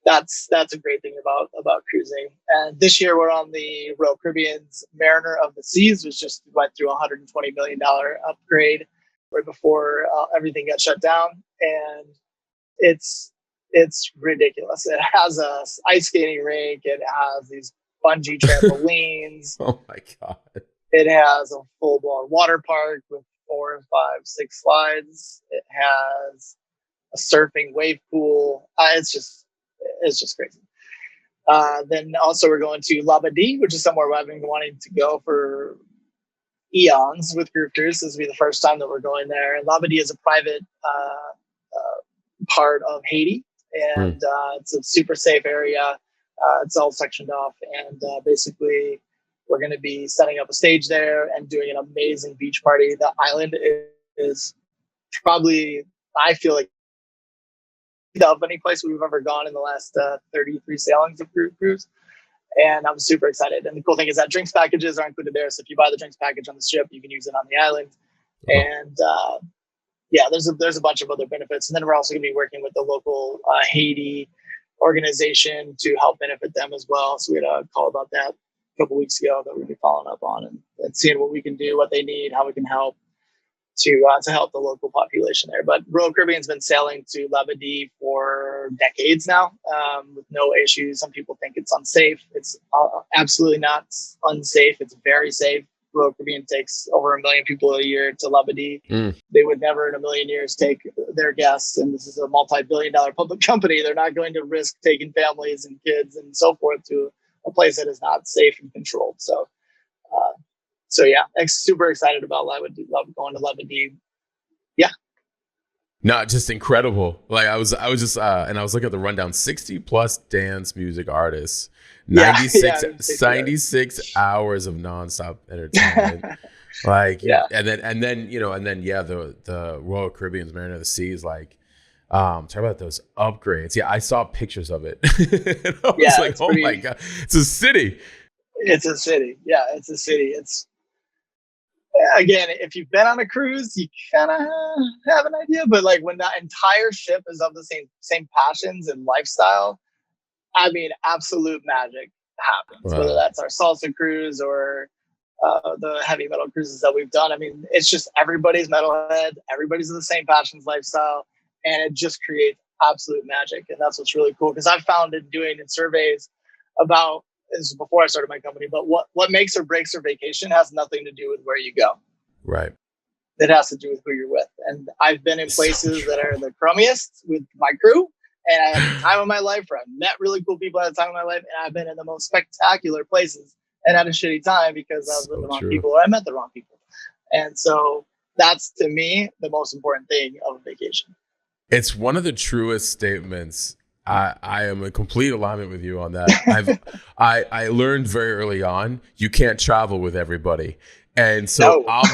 that's a great thing about cruising. And this year we're on the Royal Caribbean's Mariner of the Seas, which just went through a $120 million upgrade right before everything got shut down, and it's ridiculous. It has a ice skating rink. It has these bungee trampolines. Oh my god! It has a full-blown water park with 4, 5, 6 slides. It has a surfing wave pool. It's just crazy. Then also we're going to Labadee, which is somewhere I've been wanting to go for eons with group tours. This will be the first time that we're going there. And Labadee is a private part of Haiti, and it's a super safe area. It's all sectioned off, and basically we're going to be setting up a stage there and doing an amazing beach party. The island is probably, I feel like, of any place we've ever gone in the last 33 sailings of cruise. And I'm super excited. And the cool thing is that drinks packages are included there. So if you buy the drinks package on the ship, you can use it on the island. And there's a bunch of other benefits. And then we're also going to be working with the local Haiti organization to help benefit them as well. So we had a call about that a couple weeks ago that we're going to be following up on and seeing what we can do, what they need, how we can help to help the local population there. But Royal Caribbean's been sailing to Labadee for decades now with no issues. Some people think it's unsafe. It's absolutely not unsafe. It's very safe. Royal Caribbean takes over 1 million people a year to Labadee. They would never in a million years take their guests, and this is a multi-billion-dollar public company. They're not going to risk taking families and kids and so forth to a place that is not safe and controlled. So yeah, super excited about Labadee, going to Labadee. Yeah. No, just incredible. Like I was just, and I was looking at the rundown, 60 plus dance music artists, 96 hours of nonstop entertainment. And then the Royal Caribbean's Mariner of the Seas, like, talk about those upgrades. Yeah, I saw pictures of it. I was like, oh my God, it's a city. It's a city. Yeah, it's a city. It's, again, if you've been on a cruise, you kind of have an idea. But like when that entire ship is of the same passions and lifestyle, I mean, absolute magic happens. Wow. Whether that's our salsa cruise or the heavy metal cruises that we've done. I mean, it's just everybody's metalhead, everybody's in the same passions lifestyle, and it just creates absolute magic. And that's what's really cool, because I've found in doing surveys about, this is before I started my company, but what makes or breaks your vacation has nothing to do with where you go. Right. It has to do with who you're with. And I've been in places that are the crummiest with my crew, and I had the time of my life where I met really cool people at the time of my life, and I've been in the most spectacular places and had a shitty time because I was with the wrong people, or I met the wrong people. And so that's, to me, the most important thing of a vacation. It's one of the truest statements. I am in complete alignment with you on that. I learned very early on, you can't travel with everybody. And so I'm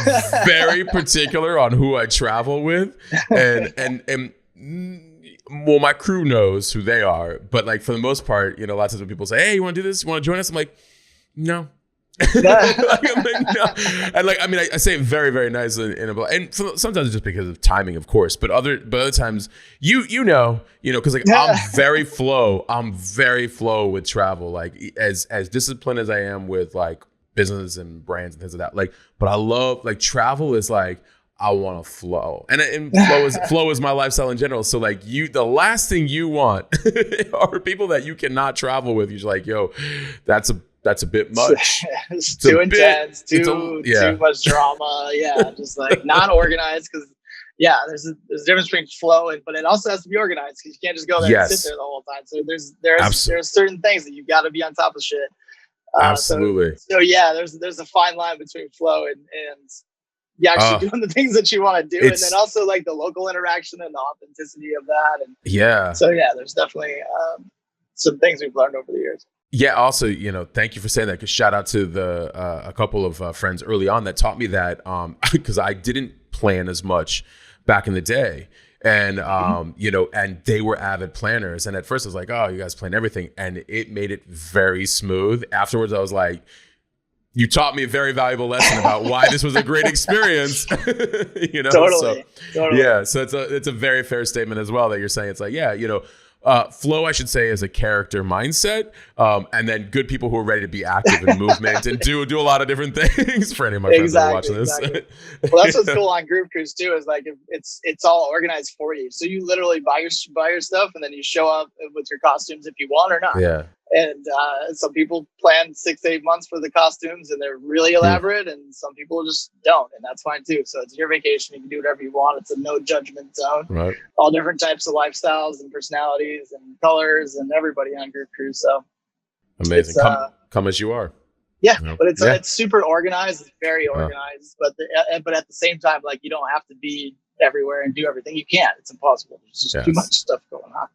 very particular on who I travel with. And well, my crew knows who they are. But like for the most part, you know, lots of times when people say, hey, you want to do this? You want to join us? I'm like, no. I'm like, no. And like, I mean, I say it very, very nicely, and sometimes it's just because of timing, of course. But other times, you know, because like I'm very flow with travel. Like as disciplined as I am with like business and brands and things like that. Like, but I love, like, travel is like, I want to flow, and flow is my lifestyle in general. So like the last thing you want are people that you cannot travel with. You're like, yo, that's a bit much. It's too intense, too much drama. Yeah, just like not organized, because there's a difference between flow but it also has to be organized, because you can't just go there and sit there the whole time. So there's certain things that you've got to be on top of shit. Absolutely. So there's a fine line between flow and you actually doing the things that you want to do, and then also like the local interaction and the authenticity of that. And so there's definitely some things we've learned over the years. Yeah. Also, thank you for saying that, because shout out to a couple of friends early on that taught me that, because I didn't plan as much back in the day, and and they were avid planners. And at first I was like, oh, you guys plan everything, and it made it very smooth. Afterwards, I was like, you taught me a very valuable lesson about why this was a great experience. Totally. Yeah. So it's a very fair statement as well that you're saying. It's like, flow, I should say, is a character mindset, and then good people who are ready to be active in movement and do a lot of different things. For any of my friends that are watching this, well, that's what's cool on group cruise too. Is like it's all organized for you. So you literally buy your stuff, and then you show up with your costumes if you want or not. Yeah. And some people plan 6 to 8 months for the costumes, and they're really elaborate, and some people just don't, and that's fine too. So it's your vacation; you can do whatever you want. It's a no judgment zone. Right. All different types of lifestyles and personalities and colors, and everybody on group cruise. So amazing. Come as you are. Yeah, but it's super organized. It's very organized, but at the same time, like, you don't have to be everywhere and do everything. You can't. It's impossible. There's just too much stuff going on.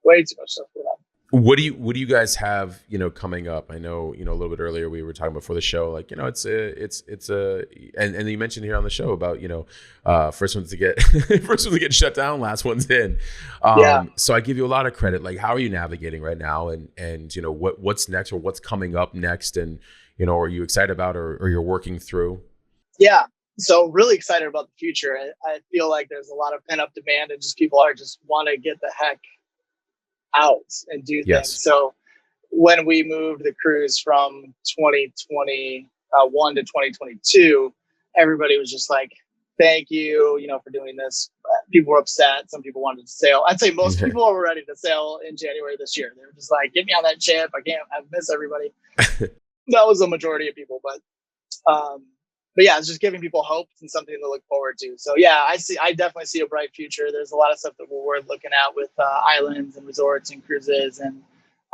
Way too much stuff going on. What do you guys have, coming up? I know, a little bit earlier we were talking before the show, like, and you mentioned here on the show about, first ones to get, first ones to get shut down, last ones in. Yeah. So I give you a lot of credit. Like, how are you navigating right now? And, what's next, or what's coming up next? And, are you excited about, or you're working through? Yeah. So really excited about the future. I feel like there's a lot of pent up demand and just people are just want to get the heck out and do things. Yes. So when we moved the cruise from 2021 to 2022, everybody was just like, thank you, for doing this. People were upset. Some people wanted to sail. I'd say most people were ready to sail in January this year. They were just like, get me on that ship. I miss everybody. That was the majority of people, but yeah, it's just giving people hope and something to look forward to. So yeah, I definitely see a bright future. There's a lot of stuff that we're looking at with islands and resorts and cruises, and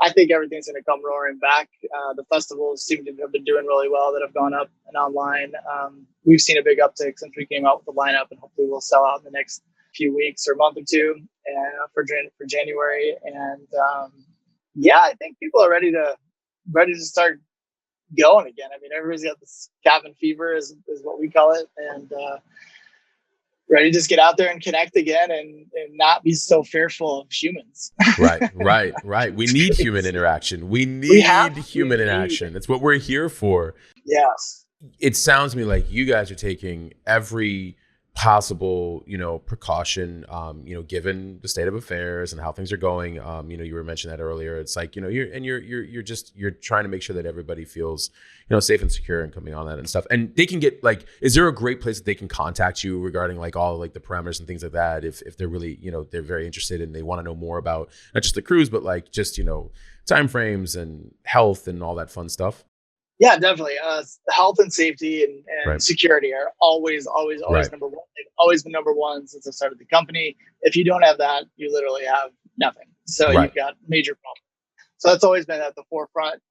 I think everything's going to come roaring back. The festivals seem to have been doing really well that have gone up and online. We've seen a big uptick since we came out with the lineup, and hopefully we'll sell out in the next few weeks or month or two for January. And yeah, I think people are ready to start going again. I mean, everybody's got this cabin fever is what we call it, and ready to just get out there and connect again and not be so fearful of humans. Right. We need human interaction. We need human interaction. It's what we're here for. Yes. It sounds to me like you guys are taking every possible, precaution, given the state of affairs and how things are going. You were mentioning that earlier. It's like, you're trying to make sure that everybody feels, safe and secure and coming on that and stuff. And they can get is there a great place that they can contact you regarding all the parameters and things like that? If they're really, they're very interested and they want to know more about not just the cruise, but just, timeframes and health and all that fun stuff. Yeah, definitely. Health and safety and Right. security are always Right. number one. They've always been number one since I started the company. If you don't have that, you literally have nothing. So Right. You've got major problems. So that's always been at the forefront.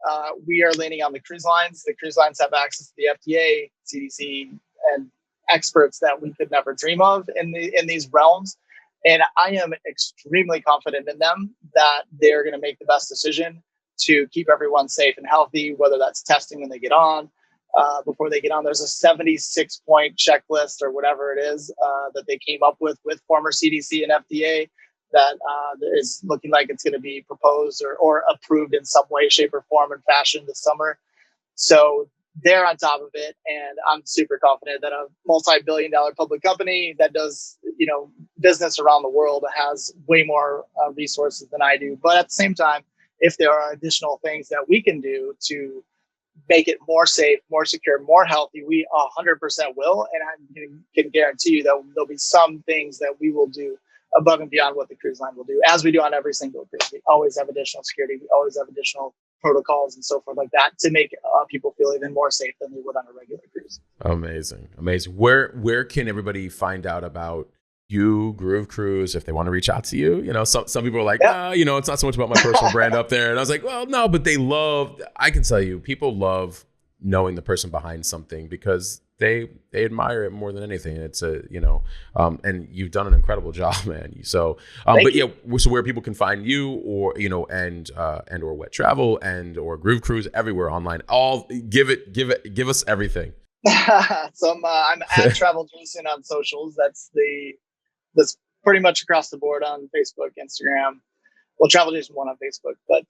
We are leaning on the cruise lines. The cruise lines have access to the FDA, CDC, and experts that we could never dream of in these realms. And I am extremely confident in them that they're going to make the best decision to keep everyone safe and healthy, whether that's testing when they get on, before they get on. There's a 76-point checklist or whatever it is that they came up with former CDC and FDA that is looking like it's going to be proposed or approved in some way, shape, or form and fashion this summer. So they're on top of it, and I'm super confident that a multi-billion-dollar public company that does, business around the world has way more resources than I do. But at the same time, if there are additional things that we can do to make it more safe, more secure, more healthy, we 100% will. And I can guarantee you that there'll be some things that we will do above and beyond what the cruise line will do, as we do on every single cruise. We always have additional security. We always have additional protocols and so forth like that to make people feel even more safe than they would on a regular cruise. Amazing. Where can everybody find out about you, Groove Cruise, if they want to reach out to you? Some people are like, it's not so much about my personal brand up there. And I was like, well, no, but I can tell you, people love knowing the person behind something because they admire it more than anything. It's and you've done an incredible job, man. So, so where people can find you or, and or Whet Travel and or Groove Cruise everywhere online, give us everything. So I'm at Travel Jason on socials. That's pretty much across the board on Facebook, Instagram. Well, Travel Jason 1 on Facebook, but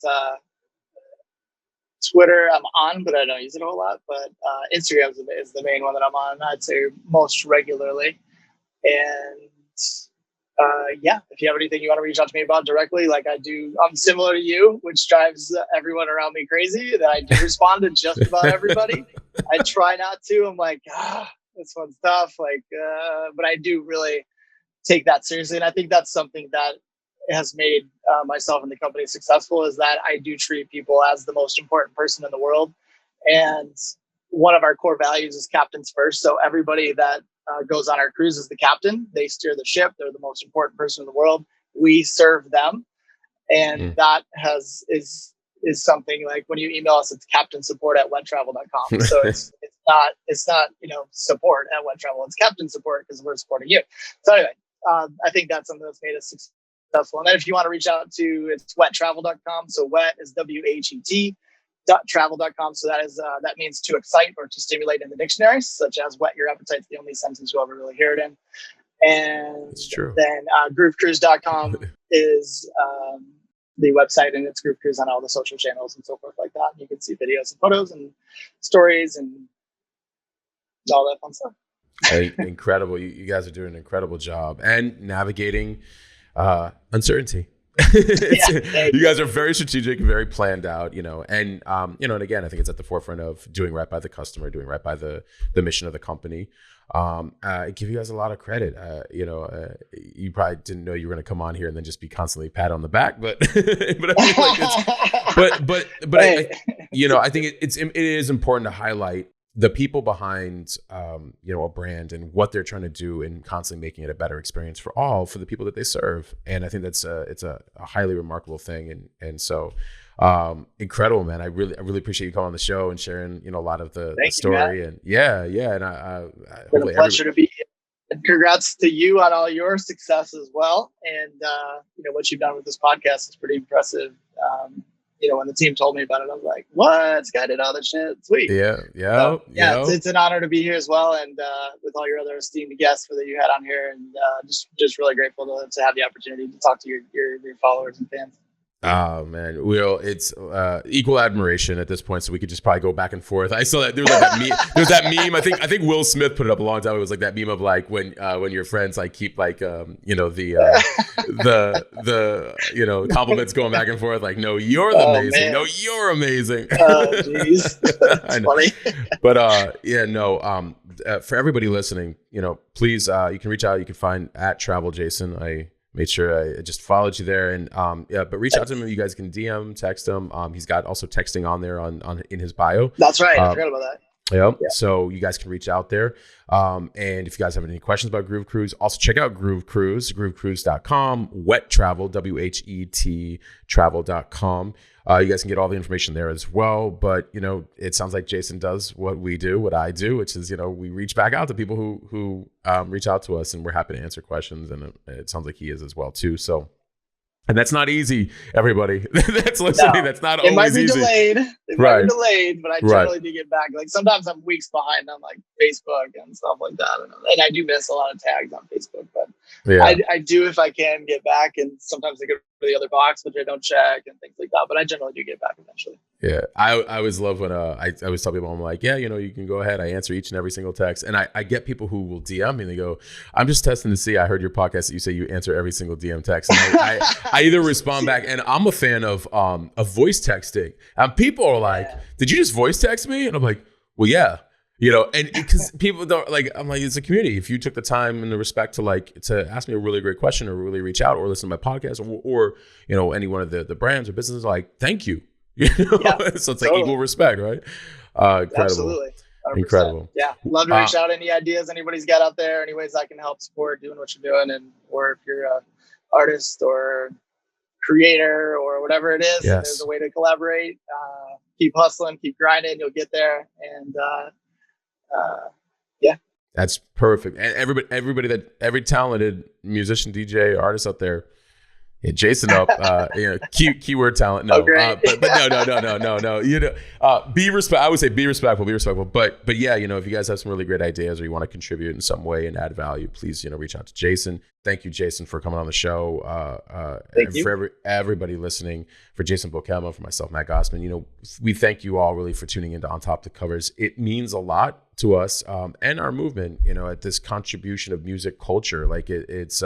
Twitter I'm on, but I don't use it a whole lot. But Instagram is the main one that I'm on, I'd say, most regularly. And if you have anything you want to reach out to me about directly, like I do, I'm similar to you, which drives everyone around me crazy, that I do respond to just about everybody. I try not to. I'm like, this one's tough. But I do really take that seriously. And I think that's something that has made myself and the company successful, is that I do treat people as the most important person in the world. And one of our core values is captains first. So everybody that goes on our cruise is the captain. They steer the ship. They're the most important person in the world. We serve them. And that is something like when you email us, it's captainsupport@whettravel.com. So it's not support at Whet Travel. It's captain support because we're supporting you. So anyway, I think that's something that's made us successful. And then if you want to reach out to, it's whettravel.com. So whet is WHET.travel.com. So that means to excite or to stimulate in the dictionary, such as whet your appetite's the only sentence you'll ever really hear it in. And It's true. then groovecruise.com is the website, and it's Groove Cruise on all the social channels and so forth like that. You can see videos and photos and stories and all that fun stuff. Hey, incredible. You guys are doing an incredible job and navigating uncertainty. You guys are very strategic, very planned out, and and again, I think it's at the forefront of doing right by the customer, doing right by the mission of the company. I give you guys a lot of credit. You probably didn't know you were going to come on here and then just be constantly pat on the back, but I feel like I think it is important to highlight the people behind, a brand and what they're trying to do and constantly making it a better experience for the people that they serve. And I think that's it's a highly remarkable thing. And so, incredible, man. I really appreciate you coming on the show and sharing, a lot of the story. You, and yeah. And I it's been a pleasure to be here. And congrats to you on all your success as well. And, what you've done with this podcast is pretty impressive. When the team told me about it, I was like, what? This guy did all this shit. Sweet. Yeah. It's an honor to be here as well. And with all your other esteemed guests that you had on here, and just really grateful to have the opportunity to talk to your followers and fans. Oh man, it's equal admiration at this point, so we could just probably go back and forth. I saw that there was like that meme. There's that meme. I think Will Smith put it up a long time ago. It was like that meme of like when your friends like keep like the compliments going back and forth. Like, no, you're amazing. Man. No, you're amazing. Oh, jeez, that's funny. But for everybody listening, please you can reach out. You can find at Travel Jason. I made sure I just followed you there, and but reach out to him. You guys can DM, text him. He's got also texting on there on in his bio. That's right. I forgot about that. Yeah. So you guys can reach out there. And if you guys have any questions about Groove Cruise, also check out Groove Cruise, groovecruise.com, Whet Travel, WHET travel.com. You guys can get all the information there as well. But, it sounds like Jason does what we do, what I do, which is, we reach back out to people who reach out to us, and we're happy to answer questions. And it sounds like he is as well, too. So, and that's not easy, everybody. That's listening. No, that's not always easy. It might be delayed. It might be delayed, but I generally do get back. Like sometimes I'm weeks behind on like Facebook and stuff like that. And I do miss a lot of tags on Facebook, but I do, if I can, get back. And sometimes I go to the other box, which I don't check and things like that. But I generally do get back eventually. Yeah. I always love when I always tell people, I'm like, you can go ahead. I answer each and every single text. And I get people who will DM me and they go, I'm just testing to see. I heard your podcast that you say you answer every single DM text. And I either respond back, and I'm a fan of voice texting. And people are like, did you just voice text me? And I'm like, well, yeah. And because people don't I'm like, it's a community. If you took the time and the respect to ask me a really great question or really reach out or listen to my podcast or any one of the brands or businesses, like, thank you. So it's like equal respect, right? Incredible. Absolutely. 100%. Incredible. Yeah. Love to reach out. Any ideas anybody's got out there, any ways I can help support doing what you're doing, or if you're a artist or creator or whatever it is, there's a way to collaborate. Keep hustling, keep grinding, you'll get there. And that's perfect. And every talented musician, DJ, artist out there, hit Jason up. Keyword talent. No, but no. Be respect. I would say be respectful. But yeah, if you guys have some really great ideas or you want to contribute in some way and add value, please reach out to Jason. Thank you, Jason, for coming on the show. Thank you. For everybody listening, for Jason Beukema, for myself, Matt Gottesman. We thank you all really for tuning into On Top the Covers. It means a lot to us and our movement. At this contribution of music culture, it's.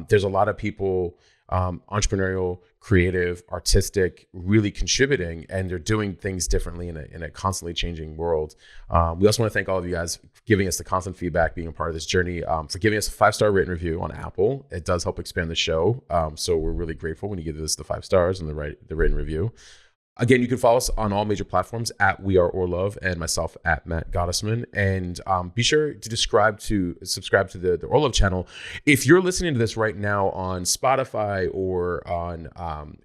There's a lot of people, entrepreneurial, creative, artistic, really contributing, and they're doing things differently in a constantly changing world. We also want to thank all of you guys for giving us the constant feedback, being a part of this journey, for giving us a 5-star written review on Apple. It does help expand the show. So we're really grateful when you give us the 5 stars and the written review. Again, you can follow us on all major platforms at We Are Orlove and myself at Matt Gottesman. And be sure to subscribe to the Orlove channel. If you're listening to this right now on Spotify or on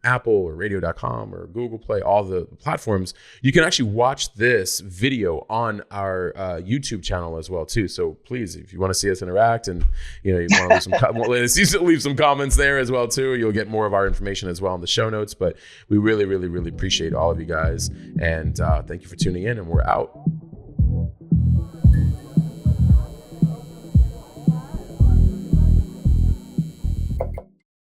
Apple or radio.com or Google Play, all the platforms, you can actually watch this video on our YouTube channel as well too. So please, if you want to see us interact and you want to leave some comments there as well too, you'll get more of our information as well in the show notes. But we really, really, really appreciate all of you guys, and thank you for tuning in, and we're out.